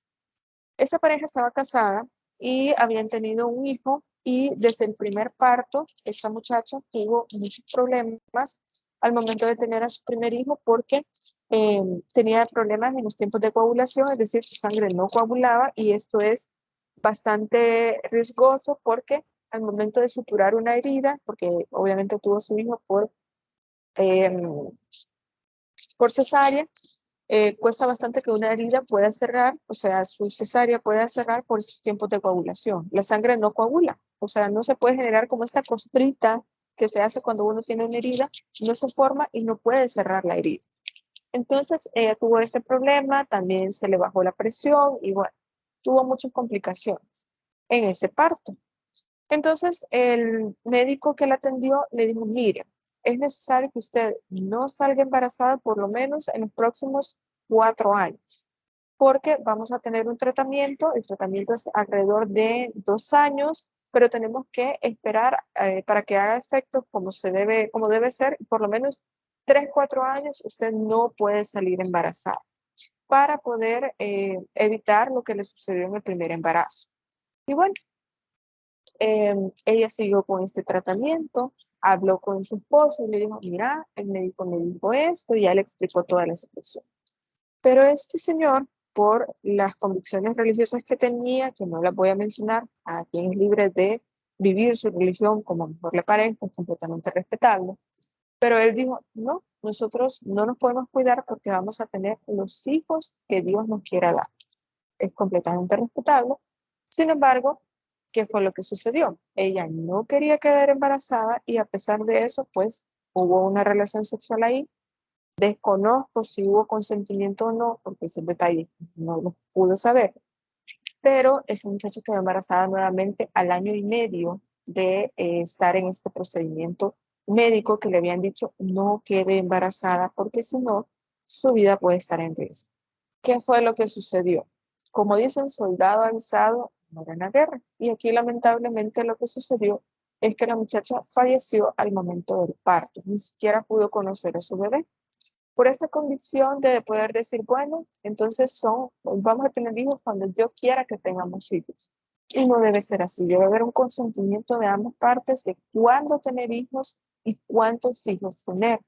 Esta pareja estaba casada y habían tenido un hijo y desde el primer parto, esta muchacha tuvo muchos problemas al momento de tener a su primer hijo porque tenía problemas en los tiempos de coagulación, es decir, su sangre no coagulaba y esto es bastante riesgoso porque al momento de suturar una herida, porque obviamente tuvo su hijo por cesárea, cuesta bastante que una herida pueda cerrar, o sea, su cesárea pueda cerrar por esos tiempos de coagulación. La sangre no coagula, o sea, no se puede generar como esta costrita que se hace cuando uno tiene una herida, no se forma y no puede cerrar la herida. Entonces, ella tuvo este problema, también se le bajó la presión y bueno, tuvo muchas complicaciones en ese parto. Entonces, el médico que la atendió le dijo, mire, es necesario que usted no salga embarazada por lo menos en los próximos 4 años, porque vamos a tener un tratamiento, el tratamiento es alrededor de 2 años, pero tenemos que esperar para que haga efecto como debe ser, por lo menos 3, 4 años usted no puede salir embarazada para poder evitar lo que le sucedió en el primer embarazo. Y bueno, ella siguió con este tratamiento, habló con su esposo y le dijo, mira, el médico me dijo esto y ya le explicó toda la situación. Pero este señor, por las convicciones religiosas que tenía, que no las voy a mencionar, a quien es libre de vivir su religión como mejor le parezca, es completamente respetable. Pero él dijo, no, nosotros no nos podemos cuidar porque vamos a tener los hijos que Dios nos quiera dar. Es completamente respetable. Sin embargo, ¿qué fue lo que sucedió? Ella no quería quedar embarazada y a pesar de eso, pues hubo una relación sexual ahí. Desconozco si hubo consentimiento o no, porque ese detalle no lo pude saber. Pero esa muchacha quedó embarazada nuevamente al año y medio de estar en este procedimiento médico que le habían dicho no quede embarazada porque si no, su vida puede estar en riesgo. ¿Qué fue lo que sucedió? Como dicen, soldado avisado muere en la guerra. Y aquí lamentablemente lo que sucedió es que la muchacha falleció al momento del parto. Ni siquiera pudo conocer a su bebé. Por esta convicción de poder decir, bueno, entonces vamos a tener hijos cuando Dios quiera que tengamos hijos. Y no debe ser así. Debe haber un consentimiento de ambas partes de cuándo tener hijos y cuántos hijos tener.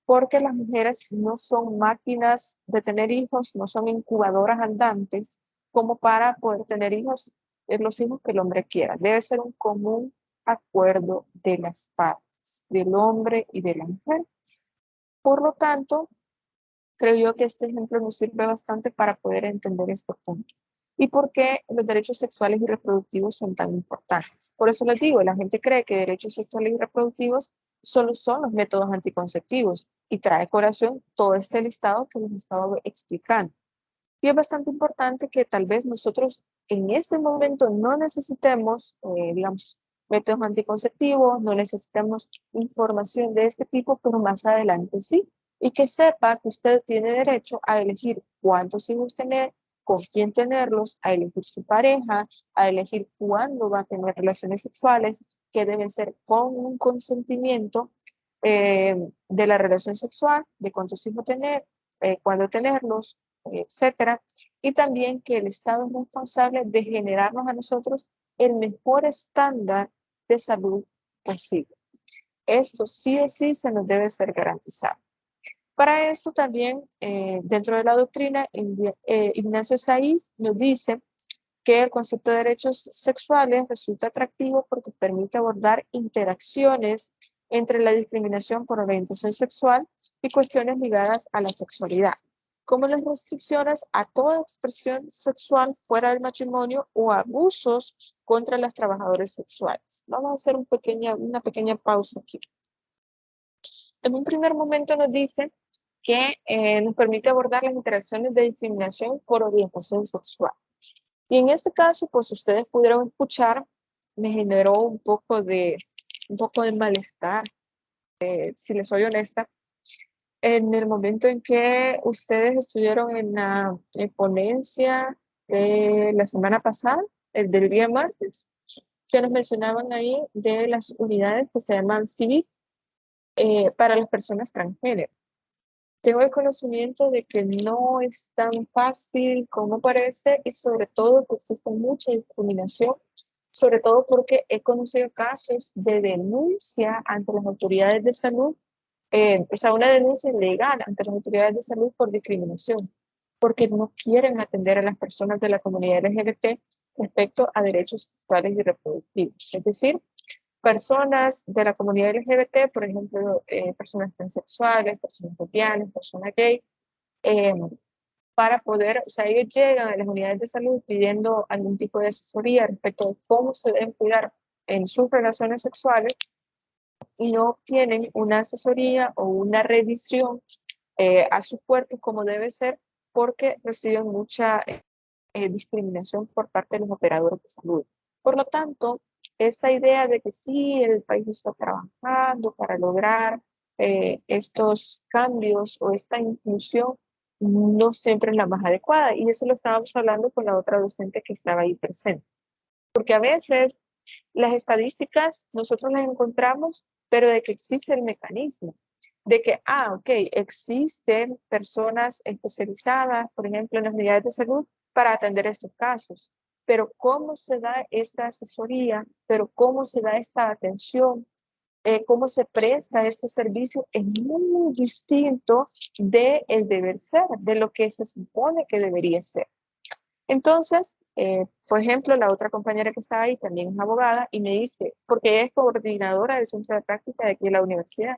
Porque las mujeres no son máquinas de tener hijos, no son incubadoras andantes como para poder tener hijos, los hijos que el hombre quiera. Debe ser un común acuerdo de las partes, del hombre y de la mujer. Por lo tanto, creo yo que este ejemplo nos sirve bastante para poder entender este punto. ¿Y por qué los derechos sexuales y reproductivos son tan importantes? Por eso les digo, la gente cree que derechos sexuales y reproductivos solo son los métodos anticonceptivos y trae colación todo este listado que les he estado explicando. Y es bastante importante que tal vez nosotros en este momento no necesitemos, digamos, métodos anticonceptivos, no necesitemos información de este tipo, pero más adelante sí. Y que sepa que usted tiene derecho a elegir cuántos hijos tener, con quién tenerlos, a elegir su pareja, a elegir cuándo va a tener relaciones sexuales, que deben ser con un consentimiento de la relación sexual, de cuántos hijos tener, cuándo tenerlos, etcétera, y también que el Estado es responsable de generarnos a nosotros el mejor estándar de salud posible. Esto sí o sí se nos debe ser garantizado. Para esto también, dentro de la doctrina, Ignacio Saiz nos dice que el concepto de derechos sexuales resulta atractivo porque permite abordar interacciones entre la discriminación por orientación sexual y cuestiones ligadas a la sexualidad. como las restricciones a toda expresión sexual fuera del matrimonio o abusos contra las trabajadoras sexuales. Vamos a hacer una pequeña pausa aquí. En un primer momento nos dice que nos permite abordar las interacciones de discriminación por orientación sexual. Y en este caso, pues ustedes pudieron escuchar, me generó un poco de malestar, si les soy honesta, en el momento en que ustedes estuvieron en la ponencia de la semana pasada, el del día martes, que nos mencionaban ahí de las unidades que se llaman CIVIC para las personas transgénero. Tengo el conocimiento de que no es tan fácil como parece y sobre todo que existe mucha discriminación, sobre todo porque he conocido casos de denuncia ante las autoridades de salud, o sea, una denuncia legal ante las autoridades de salud por discriminación, porque no quieren atender a las personas de la comunidad LGBT respecto a derechos sexuales y reproductivos. Es decir, personas de la comunidad LGBT, por ejemplo, personas transexuales, personas lesbianas, personas gay, para poder, o sea, ellos llegan a las unidades de salud pidiendo algún tipo de asesoría respecto de cómo se deben cuidar en sus relaciones sexuales y no obtienen una asesoría o una revisión a su cuerpo como debe ser porque reciben mucha discriminación por parte de los operadores de salud. Por lo tanto, esta idea de que sí, el país está trabajando para lograr estos cambios o esta inclusión no siempre es la más adecuada. Y eso lo estábamos hablando con la otra docente que estaba ahí presente. Porque a veces las estadísticas nosotros las encontramos, pero de que existe el mecanismo. De que, ok, existen personas especializadas, por ejemplo, en las unidades de salud, para atender estos casos. Pero cómo se da esta asesoría, pero cómo se da esta atención, cómo se presta este servicio es muy distinto del deber ser, de lo que se supone que debería ser. Entonces, por ejemplo, la otra compañera que está ahí también es abogada y me dice, porque ella es coordinadora del centro de práctica de aquí de la universidad,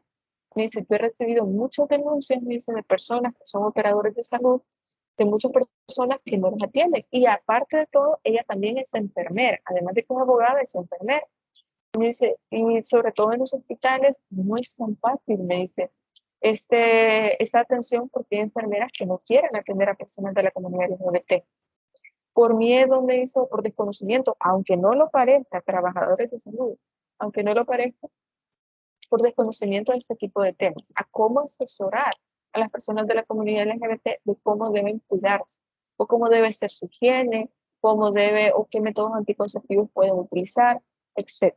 me dice, yo he recibido muchas denuncias, me dice, de personas que son operadores de salud, de muchas personas que no las atienden. Y aparte de todo, ella también es enfermera, además de que es abogada, es enfermera. Me dice, y sobre todo en los hospitales, no es tan fácil, me dice, esta atención porque hay enfermeras que no quieren atender a personas de la comunidad LGBT. Por miedo, me dice, o por desconocimiento, aunque no lo parezca, trabajadores de salud, aunque no lo parezca, por desconocimiento de este tipo de temas, a cómo asesorar a las personas de la comunidad LGBT de cómo deben cuidarse, o cómo debe ser su higiene, cómo debe, o qué métodos anticonceptivos pueden utilizar, etc.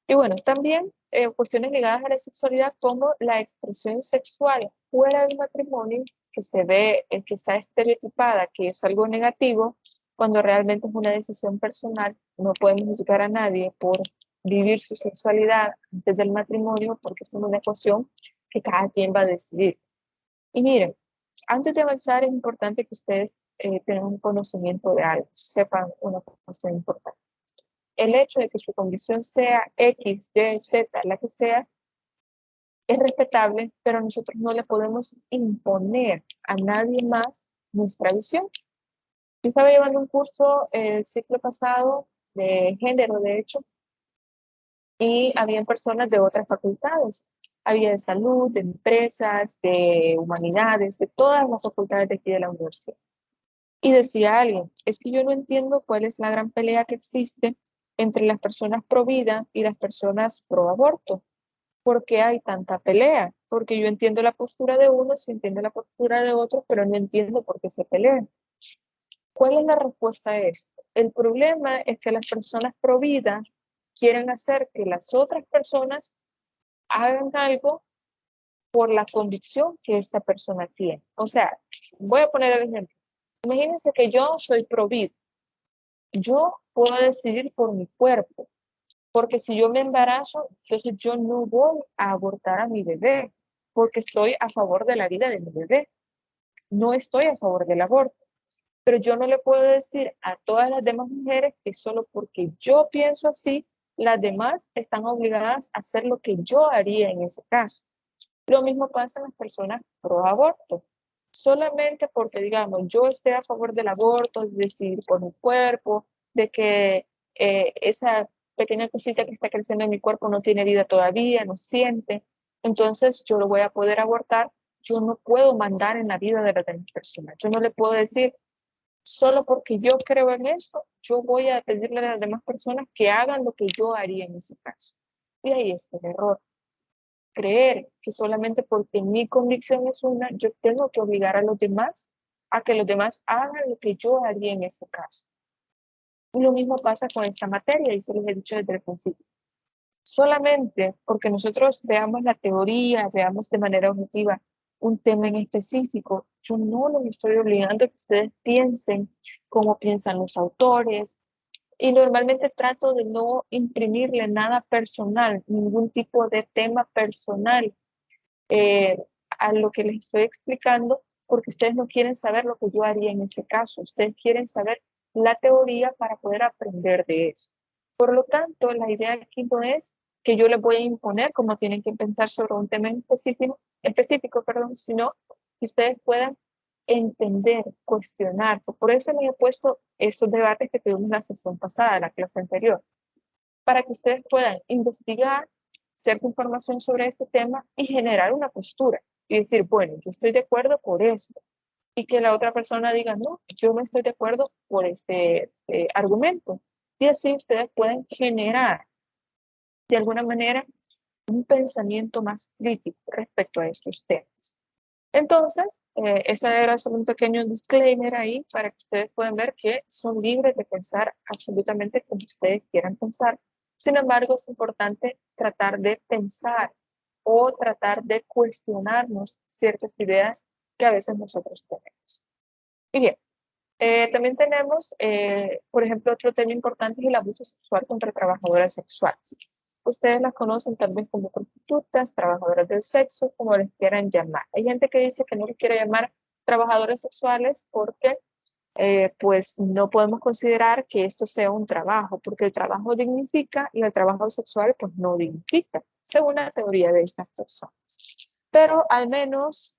Y bueno, también cuestiones ligadas a la sexualidad como la expresión sexual fuera del matrimonio, que se ve, que está estereotipada, que es algo negativo, cuando realmente es una decisión personal. No podemos juzgar a nadie por vivir su sexualidad antes del matrimonio, porque es una cuestión que cada quien va a decidir. Y miren, antes de avanzar es importante que ustedes tengan un conocimiento de algo, sepan una cuestión importante. El hecho de que su condición sea X, Y, Z, la que sea, es respetable, pero nosotros no le podemos imponer a nadie más nuestra visión. Yo estaba llevando un curso el ciclo pasado de género, de hecho, y había personas de otras facultades. Había de salud, de empresas, de humanidades, de todas las facultades de aquí de la universidad. Y decía alguien, es que yo no entiendo cuál es la gran pelea que existe entre las personas pro vida y las personas pro aborto. ¿Por qué hay tanta pelea? Porque yo entiendo la postura de unos, entiendo la postura de otros, pero no entiendo por qué se pelean. ¿Cuál es la respuesta a esto? El problema es que las personas pro vida quieren hacer que las otras personas hagan algo por la convicción que esta persona tiene. O sea, voy a poner el ejemplo. Imagínense que yo soy pro vida. Yo puedo decidir por mi cuerpo, porque si yo me embarazo, entonces yo no voy a abortar a mi bebé, porque estoy a favor de la vida de mi bebé. No estoy a favor del aborto. Pero yo no le puedo decir a todas las demás mujeres que solo porque yo pienso así, las demás están obligadas a hacer lo que yo haría en ese caso. Lo mismo pasa en las personas pro aborto. solamente porque, digamos, yo esté a favor del aborto, de decidir por mi cuerpo, de que esa pequeña cosita que está creciendo en mi cuerpo no tiene vida todavía, no siente, entonces yo lo voy a poder abortar. Yo no puedo mandar en la vida de las demás personas. Yo no le puedo decir, solo porque yo creo en esto, yo voy a pedirle a las demás personas que hagan lo que yo haría en ese caso. Y ahí está el error. Creer que solamente porque mi convicción es una, yo tengo que obligar a los demás a que los demás hagan lo que yo haría en ese caso. Y lo mismo pasa con esta materia, y se los he dicho desde el principio. Solamente porque nosotros veamos la teoría, veamos de manera objetiva un tema en específico, yo no los estoy obligando a que ustedes piensen como piensan los autores, y normalmente trato de no imprimirle nada personal, ningún tipo de tema personal eh, a lo que les estoy explicando, porque ustedes no quieren saber lo que yo haría en ese caso, ustedes quieren saber la teoría para poder aprender de eso. Por lo tanto, la idea aquí no es que yo les voy a imponer cómo tienen que pensar sobre un tema específico, sino que ustedes puedan entender, cuestionarse. Por eso les he puesto esos debates que tuvimos la sesión pasada, la clase anterior, para que ustedes puedan investigar cierta información sobre este tema y generar una postura y decir, bueno, yo estoy de acuerdo por esto, y que la otra persona diga, no, yo no estoy de acuerdo por este argumento. Y así ustedes pueden generar de alguna manera un pensamiento más crítico respecto a estos temas. Entonces, esta era solo un pequeño disclaimer ahí para que ustedes puedan ver que son libres de pensar absolutamente como ustedes quieran pensar. Sin embargo, es importante tratar de pensar o tratar de cuestionarnos ciertas ideas que a veces nosotros tenemos. Y bien, también tenemos, por ejemplo, otro tema importante es el abuso sexual contra trabajadoras sexuales. Ustedes las conocen también como prostitutas, trabajadoras del sexo, como les quieran llamar. Hay gente que dice que no les quiere llamar trabajadoras sexuales porque pues no podemos considerar que esto sea un trabajo, porque el trabajo dignifica y el trabajo sexual pues no dignifica, según la teoría de estas personas. Pero al menos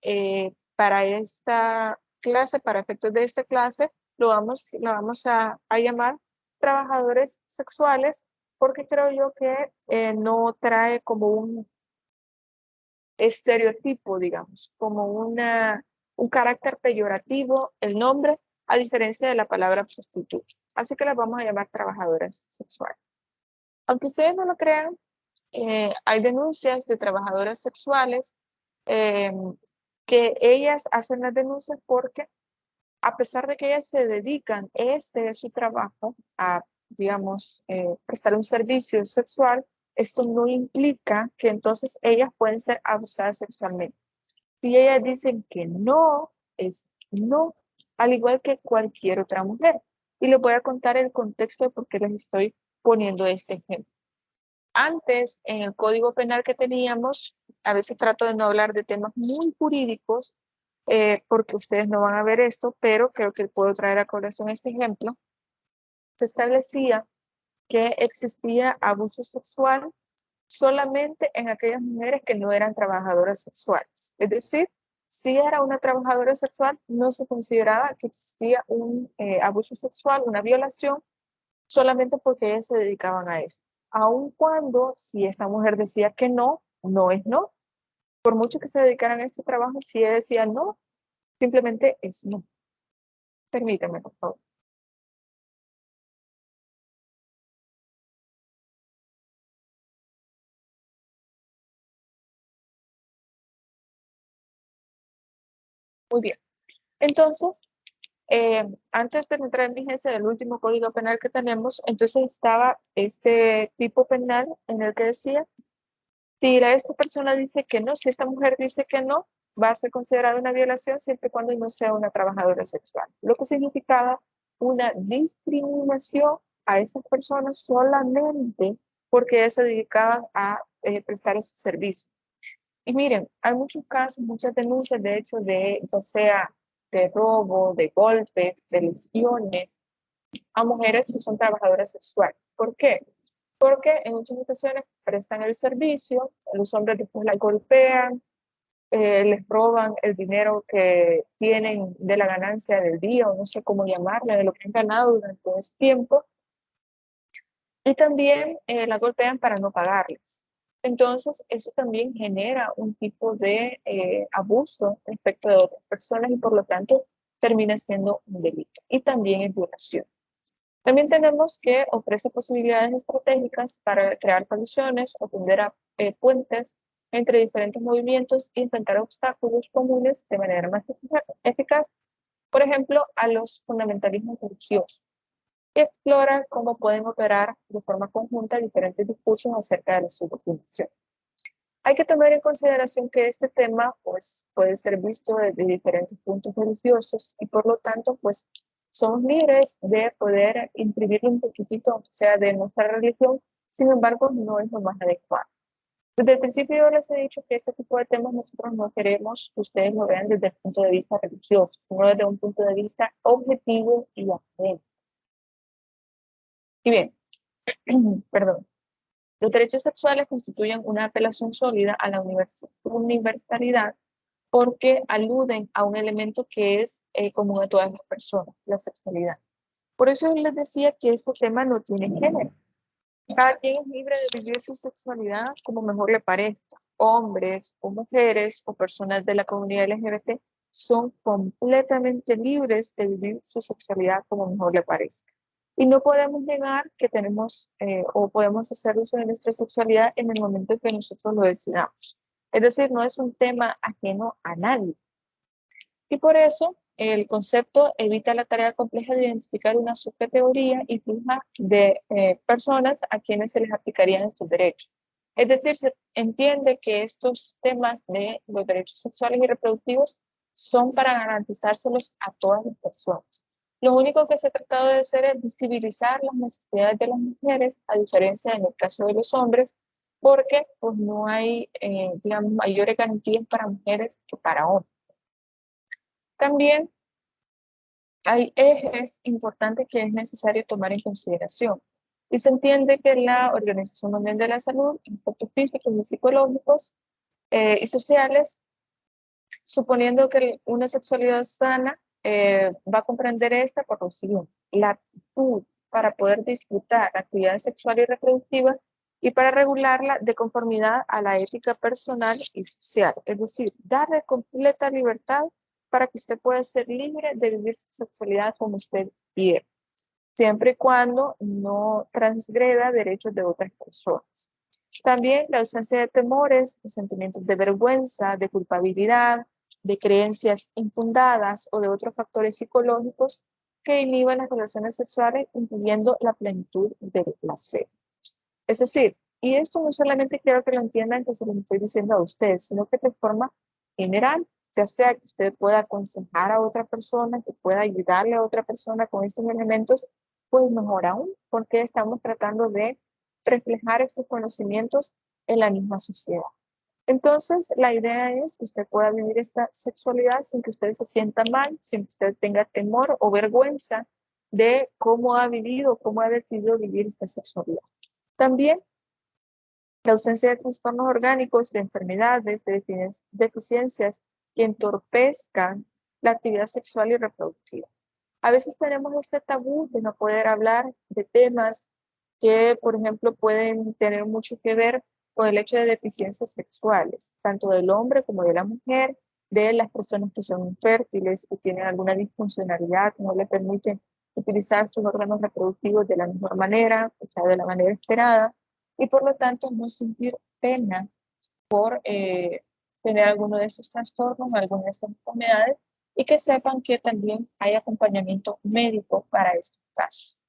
para esta clase, para efectos de esta clase, lo vamos a llamar trabajadores sexuales, porque creo yo que no trae como un estereotipo, digamos, como un carácter peyorativo el nombre, a diferencia de la palabra prostituta. Así que las vamos a llamar trabajadoras sexuales. Aunque ustedes no lo crean, hay denuncias de trabajadoras sexuales eh, que ellas hacen las denuncias porque a pesar de que ellas se dedican, este es su trabajo, a, digamos, prestar un servicio sexual, esto no implica que entonces ellas pueden ser abusadas sexualmente. Si ellas dicen que no, es no, al igual que cualquier otra mujer. Y les voy a contar el contexto de por qué les estoy poniendo este ejemplo. Antes, en el Código Penal que teníamos, a veces trato de no hablar de temas muy jurídicos, porque ustedes no van a ver esto, pero creo que puedo traer a colación este ejemplo. Se establecía que existía abuso sexual solamente en aquellas mujeres que no eran trabajadoras sexuales. Es decir, si era una trabajadora sexual, no se consideraba que existía un abuso sexual, una violación, solamente porque ellas se dedicaban a eso. Aun cuando, si esta mujer decía que no, no es no. Por mucho que se dedicaran a este trabajo, si ella decía no, simplemente es no. Permítame, por favor. Muy bien. Entonces, antes de entrar en vigencia del último código penal que tenemos, entonces estaba este tipo penal en el que decía, si esta persona dice que no, si esta mujer dice que no, va a ser considerada una violación siempre y cuando no sea una trabajadora sexual. Lo que significaba una discriminación a estas personas solamente porque ellas se dedicaban a prestar ese servicio. Y miren, hay muchos casos, muchas denuncias, de hecho, de ya sea de robo, de golpes, de lesiones a mujeres que son trabajadoras sexuales. ¿Por qué? Porque en muchas ocasiones prestan el servicio, los hombres después la golpean, les roban el dinero que tienen de la ganancia del día, o no sé cómo llamarle, de lo que han ganado durante ese tiempo, y también la golpean para no pagarles. Entonces, eso también genera un tipo de abuso respecto de otras personas y por lo tanto termina siendo un delito. Y también es violación. También tenemos que ofrece posibilidades estratégicas para crear coaliciones o tender a puentes entre diferentes movimientos e enfrentar obstáculos comunes de manera más eficaz, por ejemplo, a los fundamentalismos religiosos, y explora cómo pueden operar de forma conjunta diferentes discursos acerca de la subordinación. Hay que tomar en consideración que este tema pues, puede ser visto desde diferentes puntos religiosos y por lo tanto pues, somos libres de poder imprimirle un poquitito, o sea, de nuestra religión, sin embargo no es lo más adecuado. Desde el principio yo les he dicho que este tipo de temas nosotros no queremos que ustedes lo vean desde el punto de vista religioso, sino desde un punto de vista objetivo y académico. Y bien, perdón. Los derechos sexuales constituyen una apelación sólida a la universalidad porque aluden a un elemento que es común a todas las personas, la sexualidad. Por eso les decía que este tema no tiene género. Cada quien es libre de vivir su sexualidad como mejor le parezca. Hombres o mujeres o personas de la comunidad LGBT son completamente libres de vivir su sexualidad como mejor le parezca. Y no podemos negar que tenemos o podemos hacer uso de nuestra sexualidad en el momento en que nosotros lo decidamos. Es decir, no es un tema ajeno a nadie. Y por eso el concepto evita la tarea compleja de identificar una subcategoría y fija de personas a quienes se les aplicarían estos derechos. Es decir, se entiende que estos temas de los derechos sexuales y reproductivos son para garantizárselos a todas las personas. Lo único que se ha tratado de hacer es visibilizar las necesidades de las mujeres, a diferencia en el caso de los hombres, porque pues, no hay, digamos, mayores garantías para mujeres que para hombres. También hay ejes importantes que es necesario tomar en consideración. Y se entiende que la Organización Mundial de la Salud, en aspectos físicos y psicológicos y sociales, suponiendo que una sexualidad sana va a comprender esta por lo siguiente: la aptitud para poder disfrutar la actividad sexual y reproductiva y para regularla de conformidad a la ética personal y social. Es decir, darle completa libertad para que usted pueda ser libre de vivir su sexualidad como usted quiera, siempre y cuando no transgreda derechos de otras personas. También la ausencia de temores, de sentimientos de vergüenza, de culpabilidad, de creencias infundadas o de otros factores psicológicos que inhiban las relaciones sexuales, impidiendo la plenitud del placer. Es decir, y esto no solamente quiero que lo entiendan que se lo estoy diciendo a ustedes, sino que de forma general, ya sea que usted pueda aconsejar a otra persona, que pueda ayudarle a otra persona con estos elementos, pues mejor aún, porque estamos tratando de reflejar estos conocimientos en la misma sociedad. Entonces, la idea es que usted pueda vivir esta sexualidad sin que usted se sienta mal, sin que usted tenga temor o vergüenza de cómo ha vivido, cómo ha decidido vivir esta sexualidad. También la ausencia de trastornos orgánicos, de enfermedades, de deficiencias que entorpezcan la actividad sexual y reproductiva. A veces tenemos este tabú de no poder hablar de temas que, por ejemplo, pueden tener mucho que ver con el hecho de deficiencias sexuales, tanto del hombre como de la mujer, de las personas que son infértiles, que tienen alguna disfuncionalidad, que no le permiten utilizar sus órganos reproductivos de la mejor manera, o sea, de la manera esperada, y por lo tanto no sentir pena por tener alguno de esos trastornos, alguna de estas enfermedades, y que sepan que también hay acompañamiento médico para estos casos.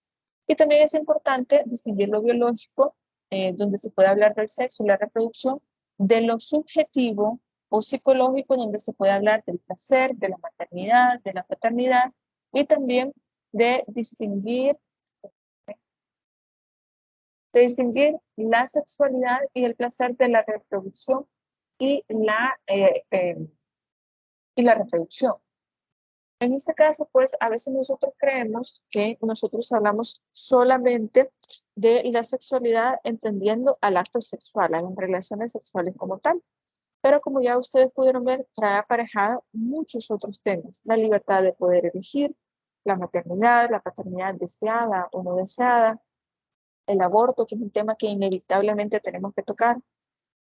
Y también es importante distinguir lo biológico, donde se puede hablar del sexo y la reproducción, de lo subjetivo o psicológico, donde se puede hablar del placer, de la maternidad, de la paternidad, y también de distinguir la sexualidad y el placer de la reproducción y la reproducción. En este caso, pues, a veces nosotros creemos que nosotros hablamos solamente de la sexualidad entendiendo al acto sexual, a las relaciones sexuales como tal. Pero como ya ustedes pudieron ver, trae aparejada muchos otros temas. La libertad de poder elegir, la maternidad, la paternidad deseada o no deseada, el aborto, que es un tema que inevitablemente tenemos que tocar,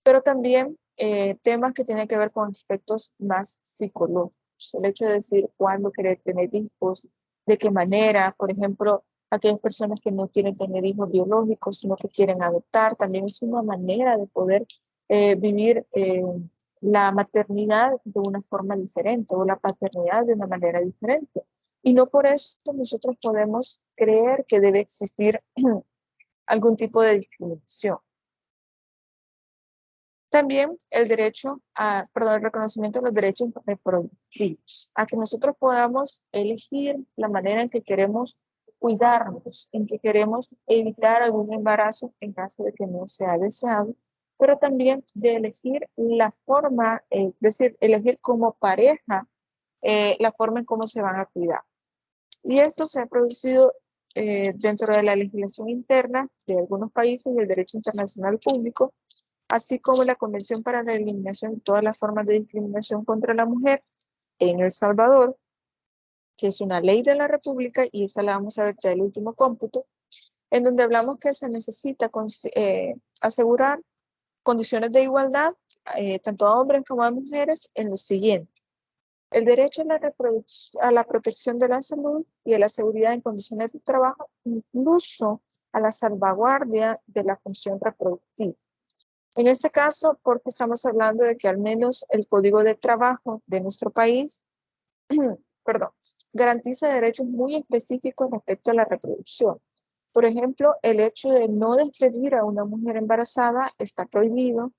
pero también temas que tienen que ver con aspectos más psicológicos. El hecho de decir cuándo querer tener hijos, de qué manera, por ejemplo, aquellas personas que no quieren tener hijos biológicos, sino que quieren adoptar, también es una manera de poder vivir la maternidad de una forma diferente o la paternidad de una manera diferente. Y no por eso nosotros podemos creer que debe existir algún tipo de discriminación. También el el reconocimiento de los derechos reproductivos, a que nosotros podamos elegir la manera en que queremos cuidarnos, en que queremos evitar algún embarazo en caso de que no sea deseado, pero también de elegir la forma, es decir, elegir como pareja la forma en cómo se van a cuidar. Y esto se ha producido dentro de la legislación interna de algunos países y el derecho internacional público, así como la Convención para la Eliminación de todas las formas de discriminación contra la mujer en El Salvador, que es una ley de la República, y esta la vamos a ver ya el último cómputo, en donde hablamos que se necesita asegurar condiciones de igualdad, tanto a hombres como a mujeres, en lo siguiente: el derecho a la protección de la salud y a la seguridad en condiciones de trabajo, incluso a la salvaguardia de la función reproductiva. En este caso, porque estamos hablando de que al menos el Código de Trabajo de nuestro país, perdón, garantiza derechos muy específicos respecto a la reproducción. Por ejemplo, el hecho de no despedir a una mujer embarazada está prohibido.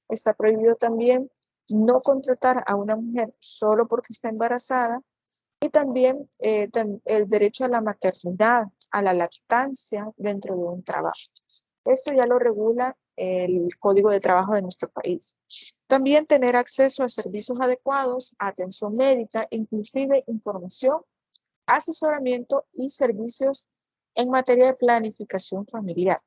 Está prohibido también no contratar a una mujer solo porque está embarazada, y también el derecho a la maternidad, a la lactancia dentro de un trabajo. Esto ya lo regula el Código de Trabajo de nuestro país. También tener acceso a servicios adecuados, a atención médica, inclusive información, asesoramiento y servicios en materia de planificación familiar.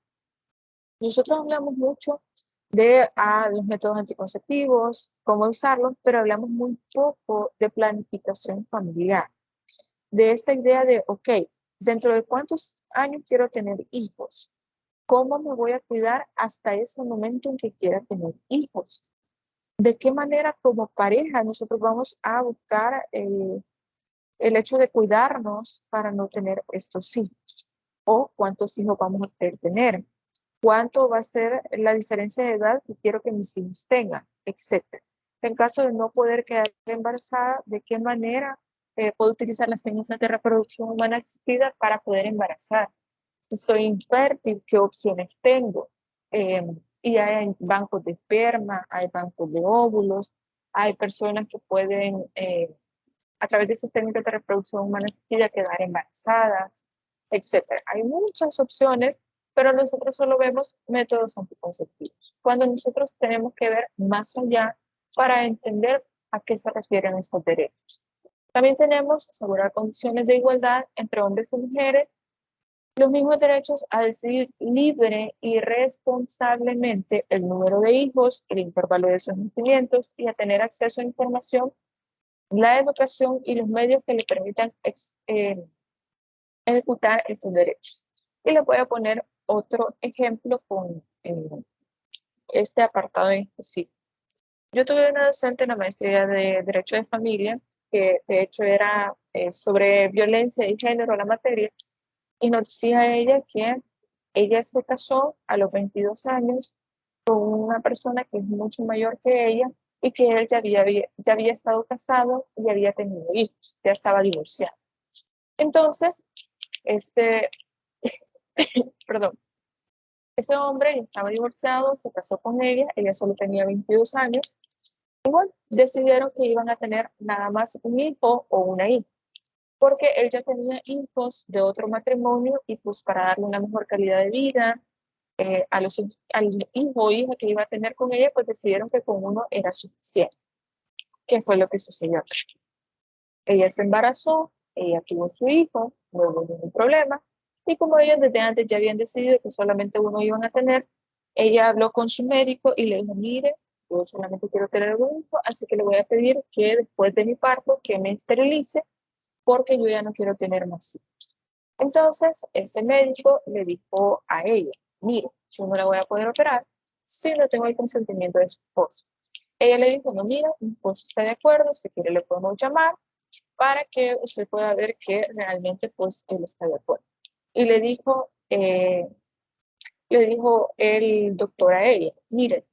Nosotros hablamos mucho de los métodos anticonceptivos, cómo usarlos, pero hablamos muy poco de planificación familiar. De esta idea de, ok, ¿dentro de cuántos años quiero tener hijos? ¿Cómo me voy a cuidar hasta ese momento en que quiera tener hijos? ¿De qué manera como pareja nosotros vamos a buscar el hecho de cuidarnos para no tener estos hijos? ¿O cuántos hijos vamos a querer tener? ¿Cuánto va a ser la diferencia de edad que quiero que mis hijos tengan? Etcétera. En caso de no poder quedar embarazada, ¿de qué manera puedo utilizar las técnicas de reproducción humana asistida para poder embarazar? Si soy infértil, ¿qué opciones tengo? Y hay bancos de esperma, hay bancos de óvulos, hay personas que pueden, a través de esas técnicas de reproducción humana asistida, quedar embarazadas, etc. Hay muchas opciones, pero nosotros solo vemos métodos anticonceptivos, cuando nosotros tenemos que ver más allá para entender a qué se refieren estos derechos. También tenemos asegurar condiciones de igualdad entre hombres y mujeres, los mismos derechos a decidir libre y responsablemente el número de hijos, el intervalo de sus nacimientos, y a tener acceso a información, la educación y los medios que le permitan ejecutar estos derechos. Y les voy a poner otro ejemplo con este apartado en específico. Yo tuve una docente en la maestría de Derecho de Familia, que de hecho era sobre violencia y género la materia, y nos decía ella que ella se casó a los 22 años con una persona que es mucho mayor que ella, y que él ya había estado casado y había tenido hijos, ya estaba divorciado. Entonces, perdón, este hombre ya estaba divorciado, se casó con ella solo tenía 22 años, y bueno, decidieron que iban a tener nada más un hijo o una hija, porque él ya tenía hijos de otro matrimonio, y pues para darle una mejor calidad de vida al hijo o hija que iba a tener con ella, pues decidieron que con uno era suficiente. ¿Qué fue lo que sucedió? Ella se embarazó, ella tuvo su hijo, no hubo ningún problema, y como ellos desde antes ya habían decidido que solamente uno iban a tener, ella habló con su médico y le dijo: mire, yo solamente quiero tener un hijo, así que le voy a pedir que después de mi parto, que me esterilice, porque yo ya no quiero tener más hijos. Entonces, este médico le dijo a ella, mire, yo no la voy a poder operar si no tengo el consentimiento de su esposo. Ella le dijo, no, mira, mi esposo está de acuerdo, si quiere le podemos llamar para que usted pueda ver que realmente pues él está de acuerdo. Y le dijo el doctor a ella, mire,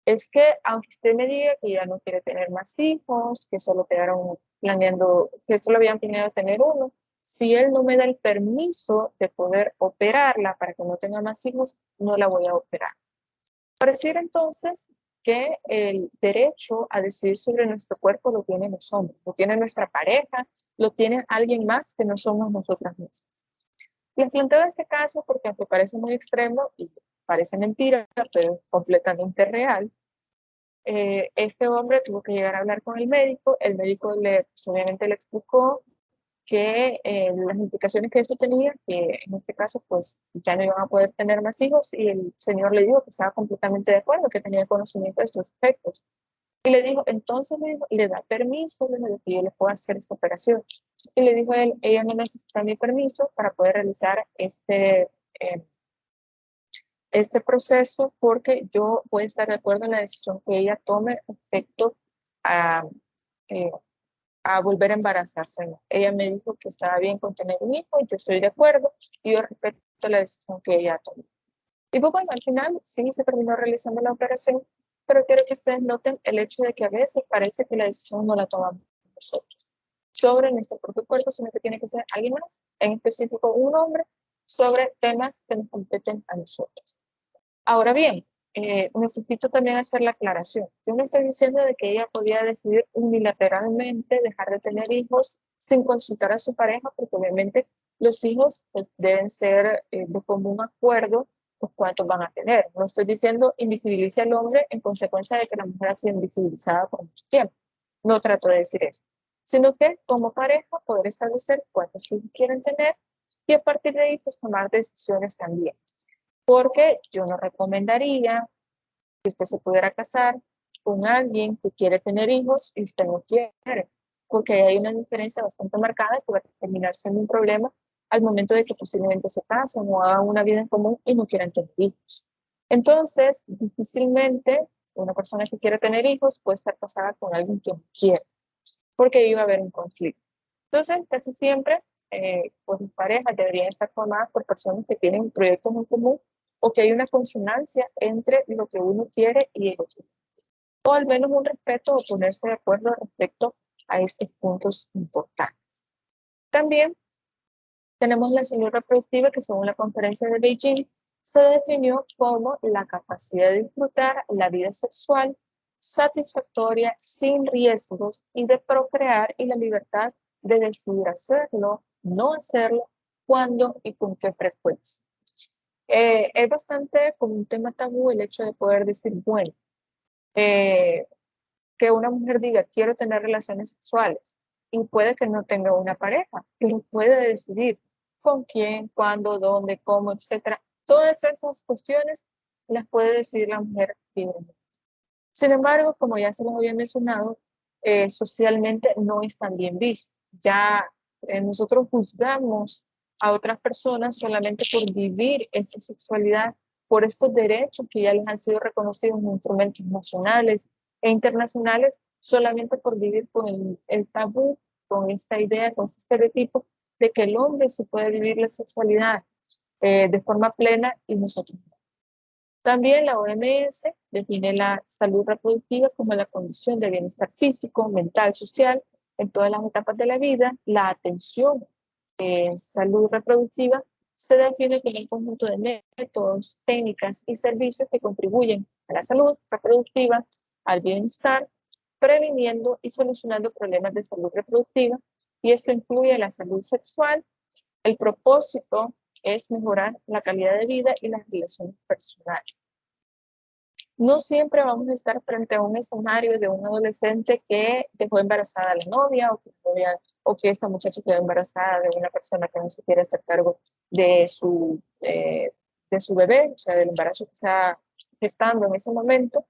es que aunque usted me diga que ya no quiere tener más hijos, que solo quedaron planeando, que solo habían planeado tener uno, si él no me da el permiso de poder operarla para que no tenga más hijos, no la voy a operar. Pareciera entonces que el derecho a decidir sobre nuestro cuerpo lo tienen los hombres, lo tiene nuestra pareja, lo tiene alguien más que no somos nosotras mismas. Les planteo este caso porque aunque parece muy extremo y parece mentira, pero es completamente real, este hombre tuvo que llegar a hablar con el médico pues, obviamente le explicó que las implicaciones que esto tenía, que en este caso pues ya no iban a poder tener más hijos y el señor le dijo que estaba completamente de acuerdo, que tenía conocimiento de estos efectos. Y le dijo, entonces le dijo, le da permiso de que yo le pueda hacer esta operación. Y le dijo a él, ella no necesita mi permiso para poder realizar este proceso porque yo voy a estar de acuerdo en la decisión que ella tome respecto a, eh, a volver a embarazarse. Ella me dijo que estaba bien con tener un hijo y yo estoy de acuerdo y yo respeto la decisión que ella tomó. Y pues bueno, al final sí se terminó realizando la operación, pero quiero que ustedes noten el hecho de que a veces parece que la decisión no la tomamos nosotros sobre nuestro propio cuerpo, sino que tiene que ser alguien más, en específico un hombre, sobre temas que nos competen a nosotros. Ahora bien, necesito también hacer la aclaración. Yo no estoy diciendo de que ella podía decidir unilateralmente dejar de tener hijos sin consultar a su pareja, porque obviamente los hijos pues, deben ser de común acuerdo pues, cuántos van a tener. No estoy diciendo invisibilice al hombre en consecuencia de que la mujer ha sido invisibilizada por mucho tiempo. No trato de decir eso. Sino que como pareja poder establecer cuántos hijos quieren tener y a partir de ahí pues tomar decisiones también. Porque yo no recomendaría que usted se pudiera casar con alguien que quiere tener hijos y usted no quiere, porque hay una diferencia bastante marcada que va a terminar siendo un problema al momento de que posiblemente se casen o hagan una vida en común y no quieran tener hijos. Entonces, difícilmente una persona que quiere tener hijos puede estar casada con alguien que no quiere, porque ahí va a haber un conflicto. Entonces, casi siempre, pues las parejas deberían estar formadas por personas que tienen proyectos en común o que hay una consonancia entre lo que uno quiere y el otro. O al menos un respeto o ponerse de acuerdo respecto a estos puntos importantes. También tenemos la salud reproductiva que según la conferencia de Beijing se definió como la capacidad de disfrutar la vida sexual satisfactoria, sin riesgos y de procrear y la libertad de decidir hacerlo, no hacerlo, cuándo y con qué frecuencia. Es bastante como un tema tabú el hecho de poder decir, bueno, que una mujer diga quiero tener relaciones sexuales y puede que no tenga una pareja, pero puede decidir con quién, cuándo, dónde, cómo, etcétera. Todas esas cuestiones las puede decidir la mujer libremente. Sin embargo, como ya se los había mencionado, socialmente no es tan bien visto. Ya nosotros juzgamos a otras personas solamente por vivir esta sexualidad, por estos derechos que ya les han sido reconocidos en instrumentos nacionales e internacionales, solamente por vivir con el tabú, con esta idea, con este estereotipo de que el hombre se puede vivir la sexualidad de forma plena y nosotros no. También la OMS define la salud reproductiva como la condición de bienestar físico, mental, social en todas las etapas de la vida. La atención en salud reproductiva se define como un conjunto de métodos, técnicas y servicios que contribuyen a la salud reproductiva, al bienestar, previniendo y solucionando problemas de salud reproductiva, y esto incluye la salud sexual. El propósito es mejorar la calidad de vida y las relaciones personales. No siempre vamos a estar frente a un escenario de un adolescente que dejó embarazada a la novia o que esta muchacha quedó embarazada de una persona que no se quiere hacer cargo de su bebé, o sea, del embarazo que está gestando en ese momento.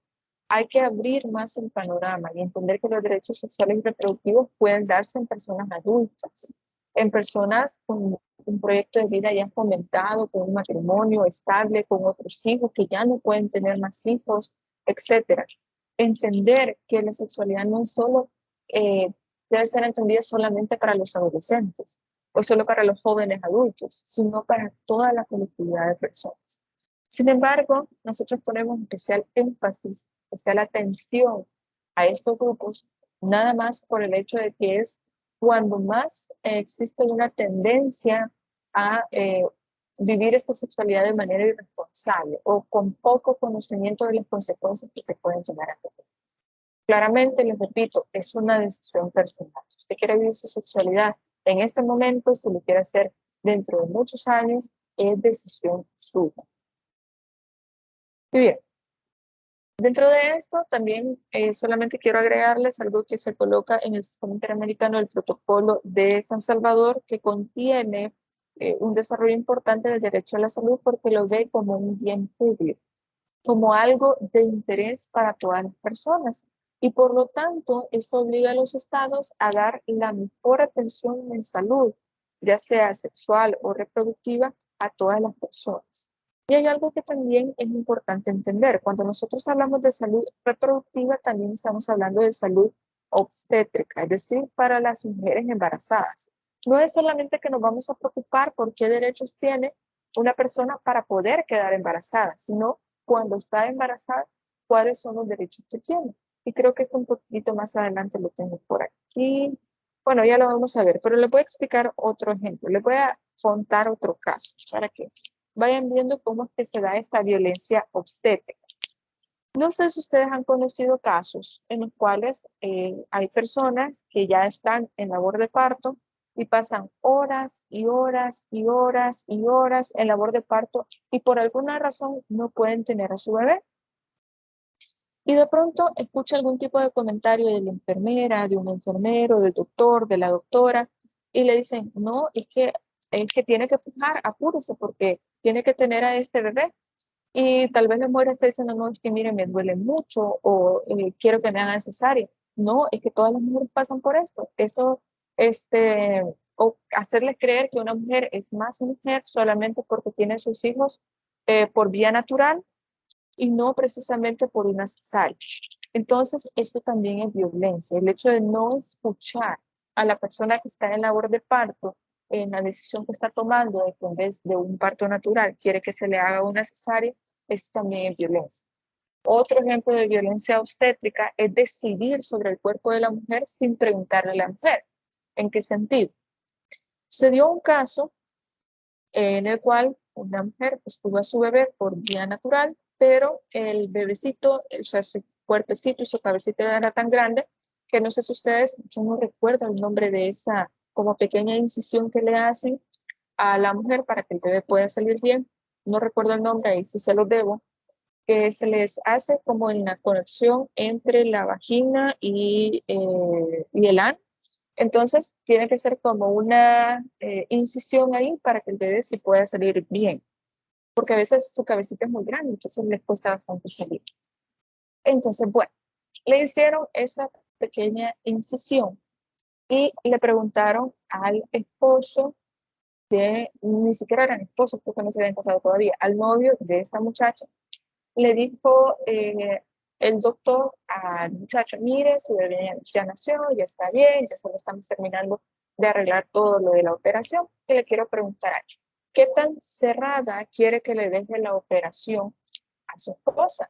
Hay que abrir más el panorama y entender que los derechos sexuales y reproductivos pueden darse en personas adultas, en personas con un proyecto de vida ya fomentado, con un matrimonio estable, con otros hijos que ya no pueden tener más hijos, etcétera. Entender que la sexualidad no solo debe ser entendida solamente para los adolescentes o solo para los jóvenes adultos, sino para toda la colectividad de personas. Sin embargo, nosotros ponemos especial énfasis, especial atención a estos grupos, nada más por el hecho de que es cuando más existe una tendencia a vivir esta sexualidad de manera irresponsable o con poco conocimiento de las consecuencias que se pueden llegar a tener. Claramente, les repito, es una decisión personal. Si usted quiere vivir su sexualidad en este momento, si lo quiere hacer dentro de muchos años, es decisión suya. Y bien, dentro de esto también solamente quiero agregarles algo que se coloca en el Sistema Interamericano del Protocolo de San Salvador, que contiene un desarrollo importante del derecho a la salud porque lo ve como un bien público, como algo de interés para todas las personas. Y por lo tanto, esto obliga a los estados a dar la mejor atención en salud, ya sea sexual o reproductiva, a todas las personas. Y hay algo que también es importante entender. Cuando nosotros hablamos de salud reproductiva, también estamos hablando de salud obstétrica, es decir, para las mujeres embarazadas. No es solamente que nos vamos a preocupar por qué derechos tiene una persona para poder quedar embarazada, sino cuando está embarazada, cuáles son los derechos que tiene. Y creo que esto un poquito más adelante lo tengo por aquí. Bueno, ya lo vamos a ver, pero les voy a explicar otro ejemplo. Les voy a contar otro caso para que vayan viendo cómo es que se da esta violencia obstétrica. No sé si ustedes han conocido casos en los cuales hay personas que ya están en labor de parto y pasan horas y horas y horas y horas en labor de parto y por alguna razón no pueden tener a su bebé. Y de pronto escucha algún tipo de comentario de la enfermera, de un enfermero, del doctor, de la doctora, y le dicen, no, es que tiene que pujar, apúrese porque tiene que tener a este bebé. Y tal vez la mujer está diciendo, no, es que mire, me duele mucho o quiero que me hagan cesárea. No, es que todas las mujeres pasan por esto. Eso, o hacerles creer que una mujer es más mujer solamente porque tiene sus hijos por vía natural y no precisamente por una cesárea. Entonces, esto también es violencia. El hecho de no escuchar a la persona que está en labor de parto en la decisión que está tomando de que en vez de un parto natural quiere que se le haga una cesárea, esto también es violencia. Otro ejemplo de violencia obstétrica es decidir sobre el cuerpo de la mujer sin preguntarle a la mujer. ¿En qué sentido? Se dio un caso en el cual una mujer pues, tuvo a su bebé por vía natural, pero el bebecito, o sea, su cuerpecito y su cabecita era tan grande que no sé si ustedes, yo no recuerdo el nombre de esa como pequeña incisión que le hacen a la mujer para que el bebé pueda salir bien. No recuerdo el nombre ahí, si se lo debo, que se les hace como en la conexión entre la vagina y el ano. Entonces, tiene que ser como una incisión ahí para que el bebé sí pueda salir bien, porque a veces su cabecita es muy grande, entonces les cuesta bastante salir. Entonces, bueno, le hicieron esa pequeña incisión y le preguntaron al esposo ni siquiera eran esposos, porque no se habían casado todavía, al novio de esta muchacha, le dijo el doctor al muchacho, mire, su bebé ya nació, ya está bien, ya solo estamos terminando de arreglar todo lo de la operación. Y le quiero preguntar, ¿qué tan cerrada quiere que le deje la operación a su esposa?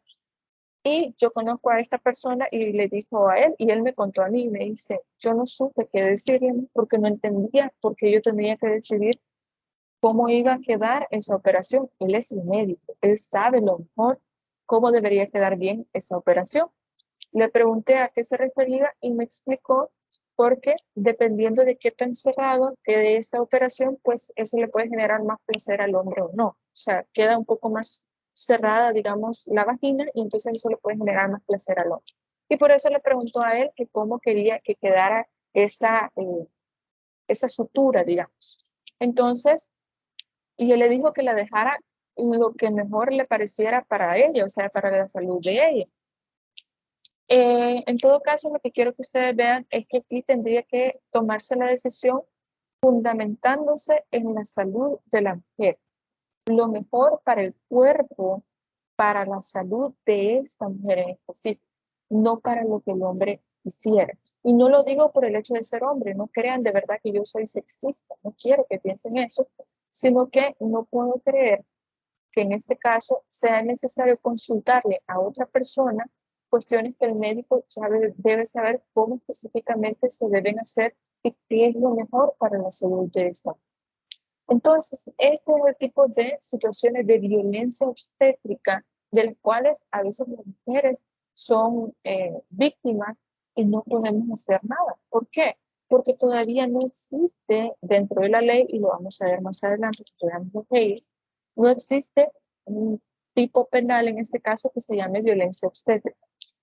Y yo conozco a esta persona y le dijo a él, y él me contó a mí, y me dice, yo no supe qué decirle porque no entendía por qué yo tendría que decidir cómo iba a quedar esa operación. Él es el médico, él sabe lo mejor cómo debería quedar bien esa operación. Le pregunté a qué se refería y me explicó porque dependiendo de qué tan cerrado quede esta operación, pues eso le puede generar más placer al hombre o no. O sea, queda un poco más cerrada, digamos, la vagina y entonces eso le puede generar más placer al hombre. Y por eso le preguntó a él que cómo quería que quedara esa sutura, digamos. Entonces, y él le dijo que la dejara lo que mejor le pareciera para ella, o sea, para la salud de ella. En todo caso, lo que quiero que ustedes vean es que aquí tendría que tomarse la decisión fundamentándose en la salud de la mujer, lo mejor para el cuerpo, para la salud de esta mujer en específico, no para lo que el hombre quisiera. Y no lo digo por el hecho de ser hombre, no crean de verdad que yo soy sexista, no quiero que piensen eso, sino que no puedo creer que en este caso sea necesario consultarle a otra persona cuestiones que el médico debe saber cómo específicamente se deben hacer y qué es lo mejor para la salud de esta mujer. Entonces, este es el tipo de situaciones de violencia obstétrica de las cuales a veces las mujeres son víctimas y no podemos hacer nada. ¿Por qué? Porque todavía no existe dentro de la ley, y lo vamos a ver más adelante, que veamos los leyes, no existe un tipo penal en este caso que se llame violencia obstétrica.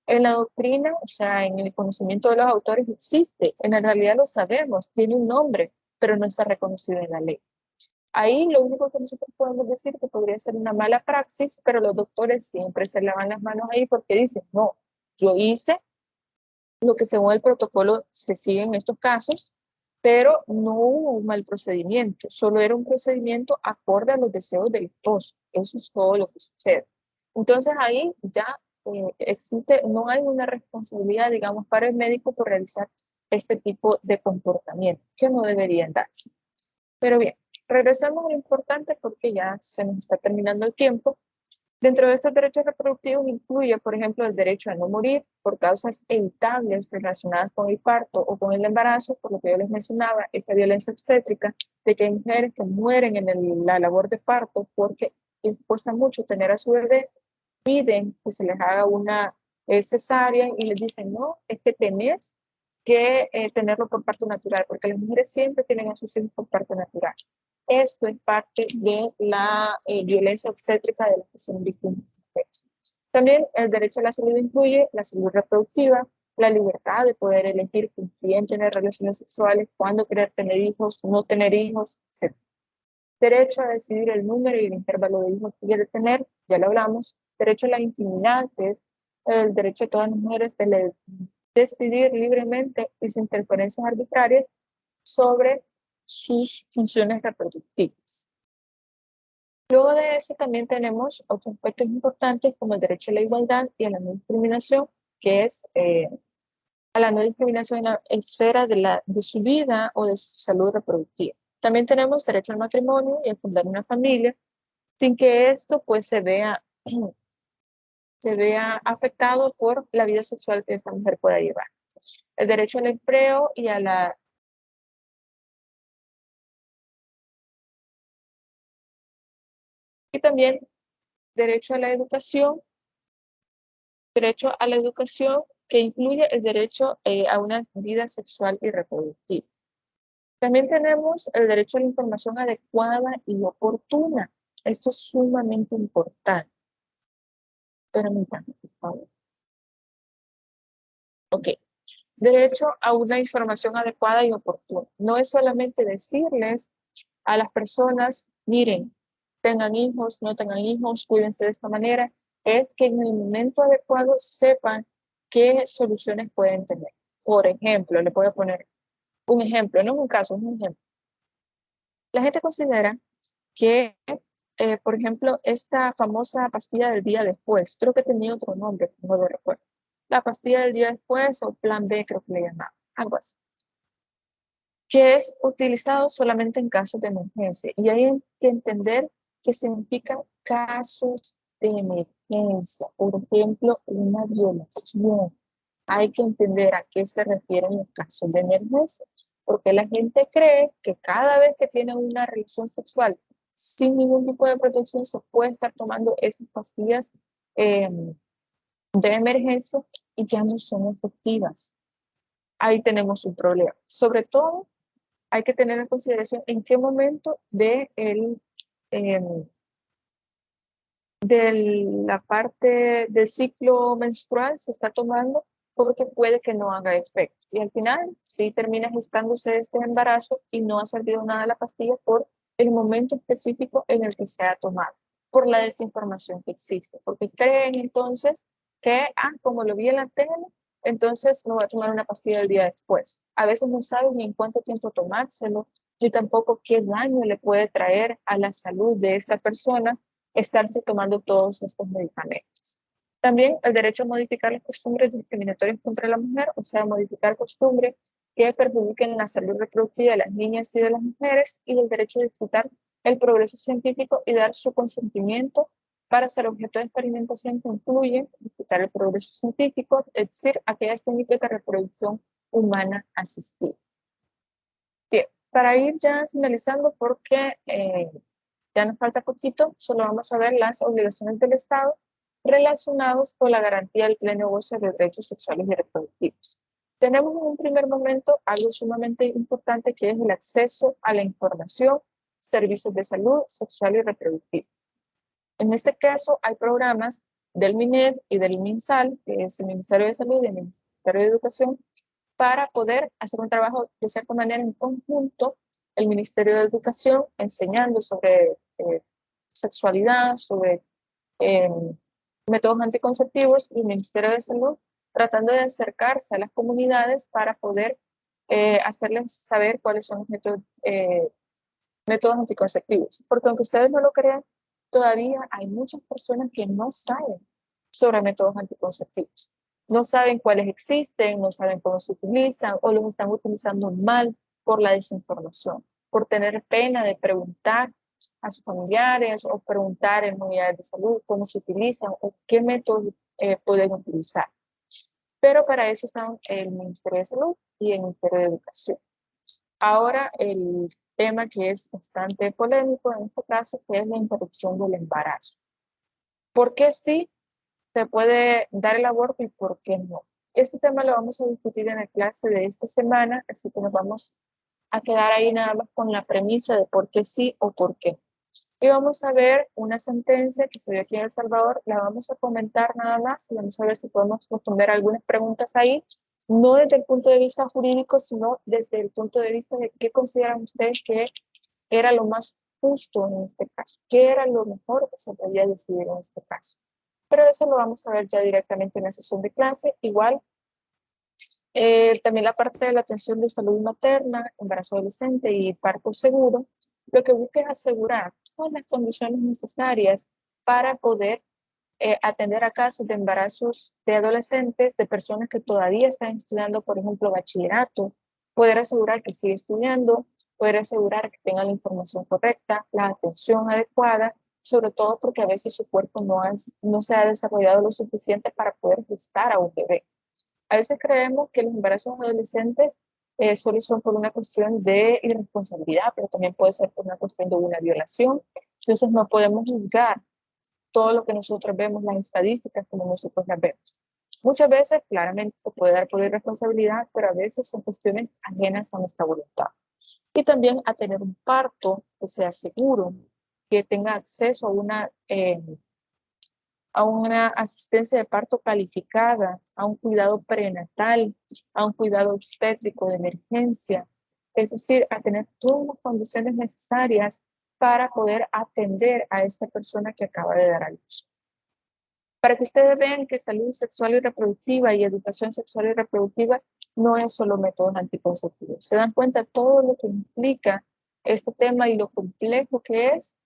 En la doctrina, o sea, en el conocimiento de los autores existe, en la realidad lo sabemos, tiene un nombre, pero no está reconocido en la ley. Ahí lo único que nosotros podemos decir que podría ser una mala praxis, pero los doctores siempre se lavan las manos ahí porque dicen, no, yo hice lo que según el protocolo se sigue en estos casos, pero no hubo un mal procedimiento, solo era un procedimiento acorde a los deseos del esposo. Eso es todo lo que sucede. Entonces ahí ya existe, no hay una responsabilidad, digamos, para el médico por realizar este tipo de comportamiento que no deberían darse. Pero bien, regresamos a lo importante porque ya se nos está terminando el tiempo. Dentro de estos derechos reproductivos incluye, por ejemplo, el derecho a no morir por causas evitables relacionadas con el parto o con el embarazo, por lo que yo les mencionaba, esta violencia obstétrica, de que hay mujeres que mueren en la labor de parto porque les cuesta mucho tener a su bebé, piden que se les haga una cesárea y les dicen, no, es que tenés que tenerlo por parto natural, porque las mujeres siempre tienen a sus hijos por parto natural. Esto es parte de la violencia obstétrica de la que son víctimas de mujeres. También el derecho a la salud incluye la salud reproductiva, la libertad de poder elegir con quién tener relaciones sexuales, cuándo querer tener hijos, no tener hijos, etc. Derecho a decidir el número y el intervalo de hijos que quiere tener, ya lo hablamos. Derecho a la intimidad, que es el derecho de todas las mujeres de decidir libremente y sin interferencias arbitrarias sobre sus funciones reproductivas. Luego de eso también tenemos otros aspectos importantes como el derecho a la igualdad y a la no discriminación, que es a la no discriminación en la esfera de su vida o de su salud reproductiva. También tenemos derecho al matrimonio y a fundar una familia, sin que esto pues se vea afectado por la vida sexual que esta mujer pueda llevar. El derecho al empleo y a la y también derecho a la educación que incluye el derecho a una vida sexual y reproductiva. También tenemos el derecho a la información adecuada y oportuna. Esto es sumamente importante. Permítanme, por favor. Ok. Derecho a una información adecuada y oportuna. No es solamente decirles a las personas, miren, tengan hijos, no tengan hijos, cuídense de esta manera, es que en el momento adecuado sepan qué soluciones pueden tener. Por ejemplo, le voy a poner un ejemplo, no es un caso, es un ejemplo. La gente considera que, por ejemplo, esta famosa pastilla del día después, creo que tenía otro nombre, no lo recuerdo. La pastilla del día después o plan B, creo que le llamaban, algo así, que es utilizado solamente en casos de emergencia. Y hay que entender que significan casos de emergencia. Por ejemplo, una violación. Hay que entender a qué se refieren los casos de emergencia. Porque la gente cree que cada vez que tiene una relación sexual sin ningún tipo de protección se puede estar tomando esas pastillas de emergencia y ya no son efectivas. Ahí tenemos un problema. Sobre todo, hay que tener en consideración en qué momento de la parte del ciclo menstrual se está tomando, porque puede que no haga efecto. Y al final sí termina gestándose este embarazo y no ha servido nada la pastilla por el momento específico en el que se ha tomado, por la desinformación que existe, porque creen entonces que, como lo vi en la tele, entonces me voy a tomar una pastilla el día después. A veces no saben ni en cuánto tiempo tomárselo, ni tampoco qué daño le puede traer a la salud de esta persona estarse tomando todos estos medicamentos. También el derecho a modificar las costumbres discriminatorias contra la mujer, o sea, modificar costumbres que perjudiquen la salud reproductiva de las niñas y de las mujeres, y el derecho a disfrutar el progreso científico y dar su consentimiento para ser objeto de experimentación que incluye disfrutar el progreso científico, es decir, aquellas técnicas de reproducción humana asistida. Bien, para ir ya finalizando, porque ya nos falta poquito, solo vamos a ver las obligaciones del Estado relacionados con la garantía del pleno goce de derechos sexuales y reproductivos. Tenemos en un primer momento algo sumamente importante, que es el acceso a la información, servicios de salud sexual y reproductiva. En este caso hay programas del MINED y del MINSAL, que es el Ministerio de Salud y el Ministerio de Educación, para poder hacer un trabajo de cierta manera en conjunto, el Ministerio de Educación enseñando sobre sexualidad, sobre métodos anticonceptivos, y el Ministerio de Salud tratando de acercarse a las comunidades para poder hacerles saber cuáles son los métodos anticonceptivos. Porque aunque ustedes no lo crean, todavía hay muchas personas que no saben sobre métodos anticonceptivos. No saben cuáles existen, no saben cómo se utilizan, o los están utilizando mal por la desinformación, por tener pena de preguntar a sus familiares o preguntar en unidades de salud cómo se utilizan o qué métodos pueden utilizar. Pero para eso están el Ministerio de Salud y el Ministerio de Educación. Ahora el tema que es bastante polémico en este caso, que es la interrupción del embarazo. ¿Por qué sí se puede dar el aborto y por qué no? Este tema lo vamos a discutir en la clase de esta semana, así que nos vamos a quedar ahí nada más con la premisa de por qué sí o por qué no. Y vamos a ver una sentencia que se dio aquí en El Salvador, la vamos a comentar nada más y vamos a ver si podemos responder algunas preguntas ahí, no desde el punto de vista jurídico, sino desde el punto de vista de qué consideran ustedes que era lo más justo en este caso, qué era lo mejor que se podía decidir en este caso. Pero eso lo vamos a ver ya directamente en la sesión de clase. Igual, también la parte de la atención de salud materna, embarazo adolescente y parto seguro, lo que busca es asegurar todas las condiciones necesarias para poder atender a casos de embarazos de adolescentes, de personas que todavía están estudiando, por ejemplo, bachillerato, poder asegurar que sigue estudiando, poder asegurar que tenga la información correcta, la atención adecuada, sobre todo porque a veces su cuerpo no se ha desarrollado lo suficiente para poder gestar a un bebé. A veces creemos que los embarazos adolescentes solo son por una cuestión de irresponsabilidad, pero también puede ser por una cuestión de una violación. Entonces no podemos juzgar todo lo que nosotros vemos, las estadísticas, como nosotros las vemos. Muchas veces, claramente, se puede dar por irresponsabilidad, pero a veces son cuestiones ajenas a nuestra voluntad. Y también a tener un parto que sea seguro, que tenga acceso a una asistencia de parto calificada, a un cuidado prenatal, a un cuidado obstétrico de emergencia, es decir, a tener todas las condiciones necesarias para poder atender a esta persona que acaba de dar a luz. Para que ustedes vean que salud sexual y reproductiva y educación sexual y reproductiva no es solo métodos anticonceptivos. Se dan cuenta todo lo que implica este tema y lo complejo que es.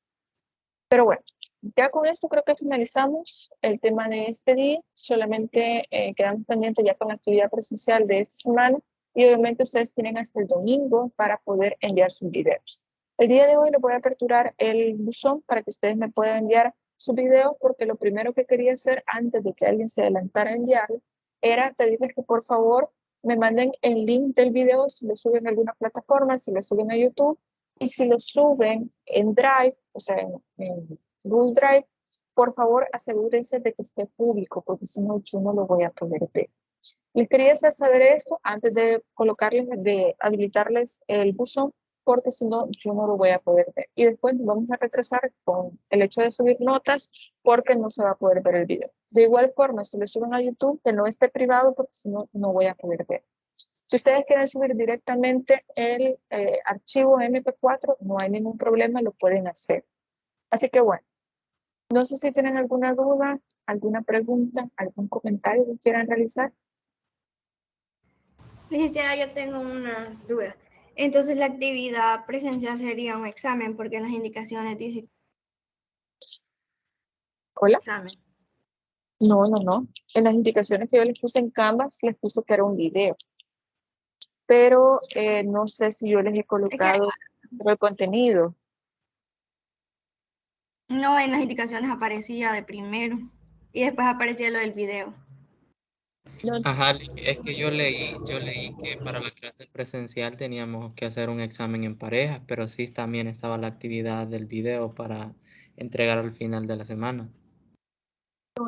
Pero bueno, ya con esto creo que finalizamos el tema de este día. Solamente quedamos pendientes ya con la actividad presencial de esta semana, y obviamente ustedes tienen hasta el domingo para poder enviar sus videos. El día de hoy les voy a aperturar el buzón para que ustedes me puedan enviar sus videos, porque lo primero que quería hacer antes de que alguien se adelantara a enviarlo era pedirles que por favor me manden el link del video si lo suben a alguna plataforma, si lo suben a YouTube, y si lo suben en Drive, o sea, en Google Drive, por favor asegúrense de que esté público, porque si no yo no lo voy a poder ver. Les quería hacer saber esto antes de habilitarles el buzón, porque si no yo no lo voy a poder ver. Y después nos vamos a retrasar con el hecho de subir notas, porque no se va a poder ver el video. De igual forma, si lo suben a YouTube, que no esté privado, porque si no, no voy a poder ver. Si ustedes quieren subir directamente el archivo MP4, no hay ningún problema, lo pueden hacer. Así que bueno, No sé si tienen alguna duda, alguna pregunta, algún comentario que quieran realizar. Licenciada, yo tengo una duda. Entonces, la actividad presencial sería un examen, porque en las indicaciones dice Hola. examen. No. En las indicaciones que yo les puse en Canvas, les puse que era un video. Pero no sé si yo les he colocado el contenido. No, en las indicaciones aparecía de primero y después aparecía lo del video. No, Ajá, Lick, es que yo leí que para la clase presencial teníamos que hacer un examen en pareja, pero sí también estaba la actividad del video para entregar al final de la semana.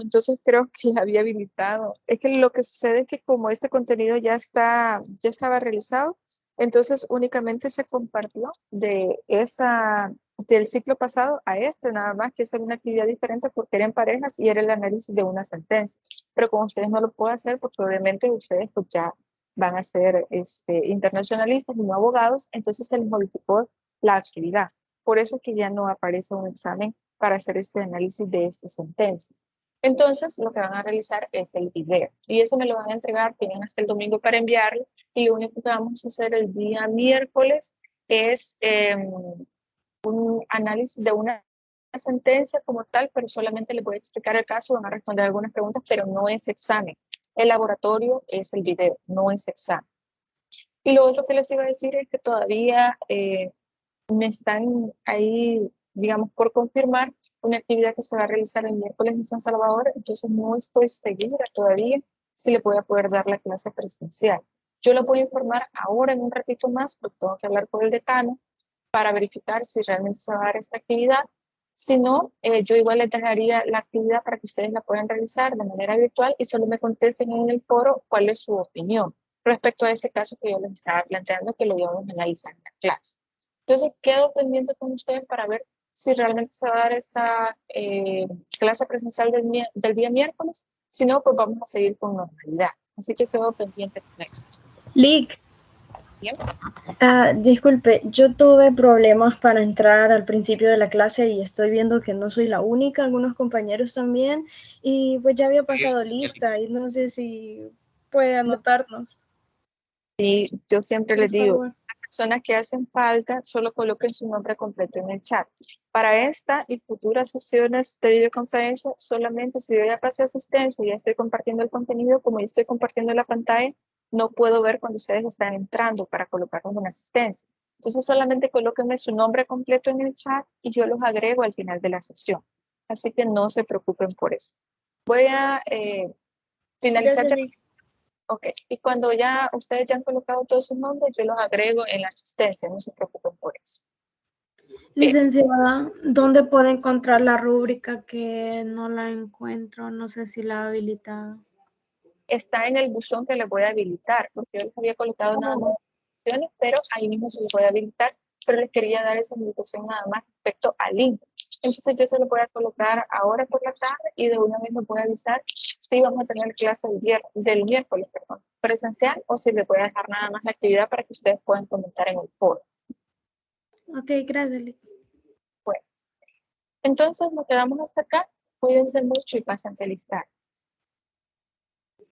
entonces creo que la había habilitado. Es que lo que sucede es que como este contenido ya estaba realizado, entonces únicamente se compartió del ciclo pasado a este, nada más que es una actividad diferente porque era en parejas y era el análisis de una sentencia. Pero como ustedes no lo pueden hacer, porque obviamente ustedes pues ya van a ser internacionalistas y no abogados, entonces se les modificó la actividad. Por eso es que ya no aparece un examen para hacer este análisis de esta sentencia. Entonces, lo que van a realizar es el video y eso me lo van a entregar, tienen hasta el domingo para enviarlo y lo único que vamos a hacer el día miércoles es un análisis de una sentencia como tal, pero solamente les voy a explicar el caso, van a responder algunas preguntas, pero no es examen. El laboratorio es el video, no es examen. Y lo otro que les iba a decir es que todavía me están ahí, digamos, por confirmar una actividad que se va a realizar el miércoles en San Salvador, entonces no estoy segura todavía si le voy a poder dar la clase presencial. Yo lo voy a informar ahora en un ratito más, porque tengo que hablar con el decano para verificar si realmente se va a dar esta actividad. Si no, yo igual les dejaría la actividad para que ustedes la puedan realizar de manera virtual y solo me contesten en el foro cuál es su opinión respecto a este caso que yo les estaba planteando, que lo íbamos a analizar en la clase. Entonces, quedo pendiente con ustedes para ver si realmente se va a dar esta clase presencial del día miércoles. Si no, pues vamos a seguir con normalidad. Así que quedo pendiente con eso. Lick, ¿Bien? disculpe, yo tuve problemas para entrar al principio de la clase y estoy viendo que no soy la única, algunos compañeros también, y pues ya había pasado lista y no sé si puede anotarnos. Y yo siempre Por les digo, favor. las personas que hacen falta, solo coloquen su nombre completo en el chat. Para esta y futuras sesiones de videoconferencia, solamente si yo ya pasé asistencia y ya estoy compartiendo el contenido, como yo estoy compartiendo la pantalla, no puedo ver cuando ustedes están entrando para colocarnos una asistencia. Entonces solamente colóquenme su nombre completo en el chat y yo los agrego al final de la sesión. Así que no se preocupen por eso. Voy a finalizar Gracias, ya. Lick. Ok, y cuando ya ustedes ya han colocado todos sus nombres, yo los agrego en la asistencia, no se preocupen por eso. Bien, Licenciada, ¿dónde puedo encontrar la rúbrica que no la encuentro? No sé si la ha habilitado. está en el buzón que les voy a habilitar, porque yo les había colocado nada más opciones, pero ahí mismo se les voy a habilitar, pero les quería dar esa invitación nada más respecto al link. Entonces yo se lo voy a colocar ahora por la tarde y de una vez les voy a avisar si vamos a tener clase del miércoles, perdón, presencial, o si les voy a dejar nada más la actividad para que ustedes puedan comentar en el foro. Ok, gracias, Lick. Bueno, entonces nos quedamos hasta acá. Cuídense mucho y pasen feliz tarde.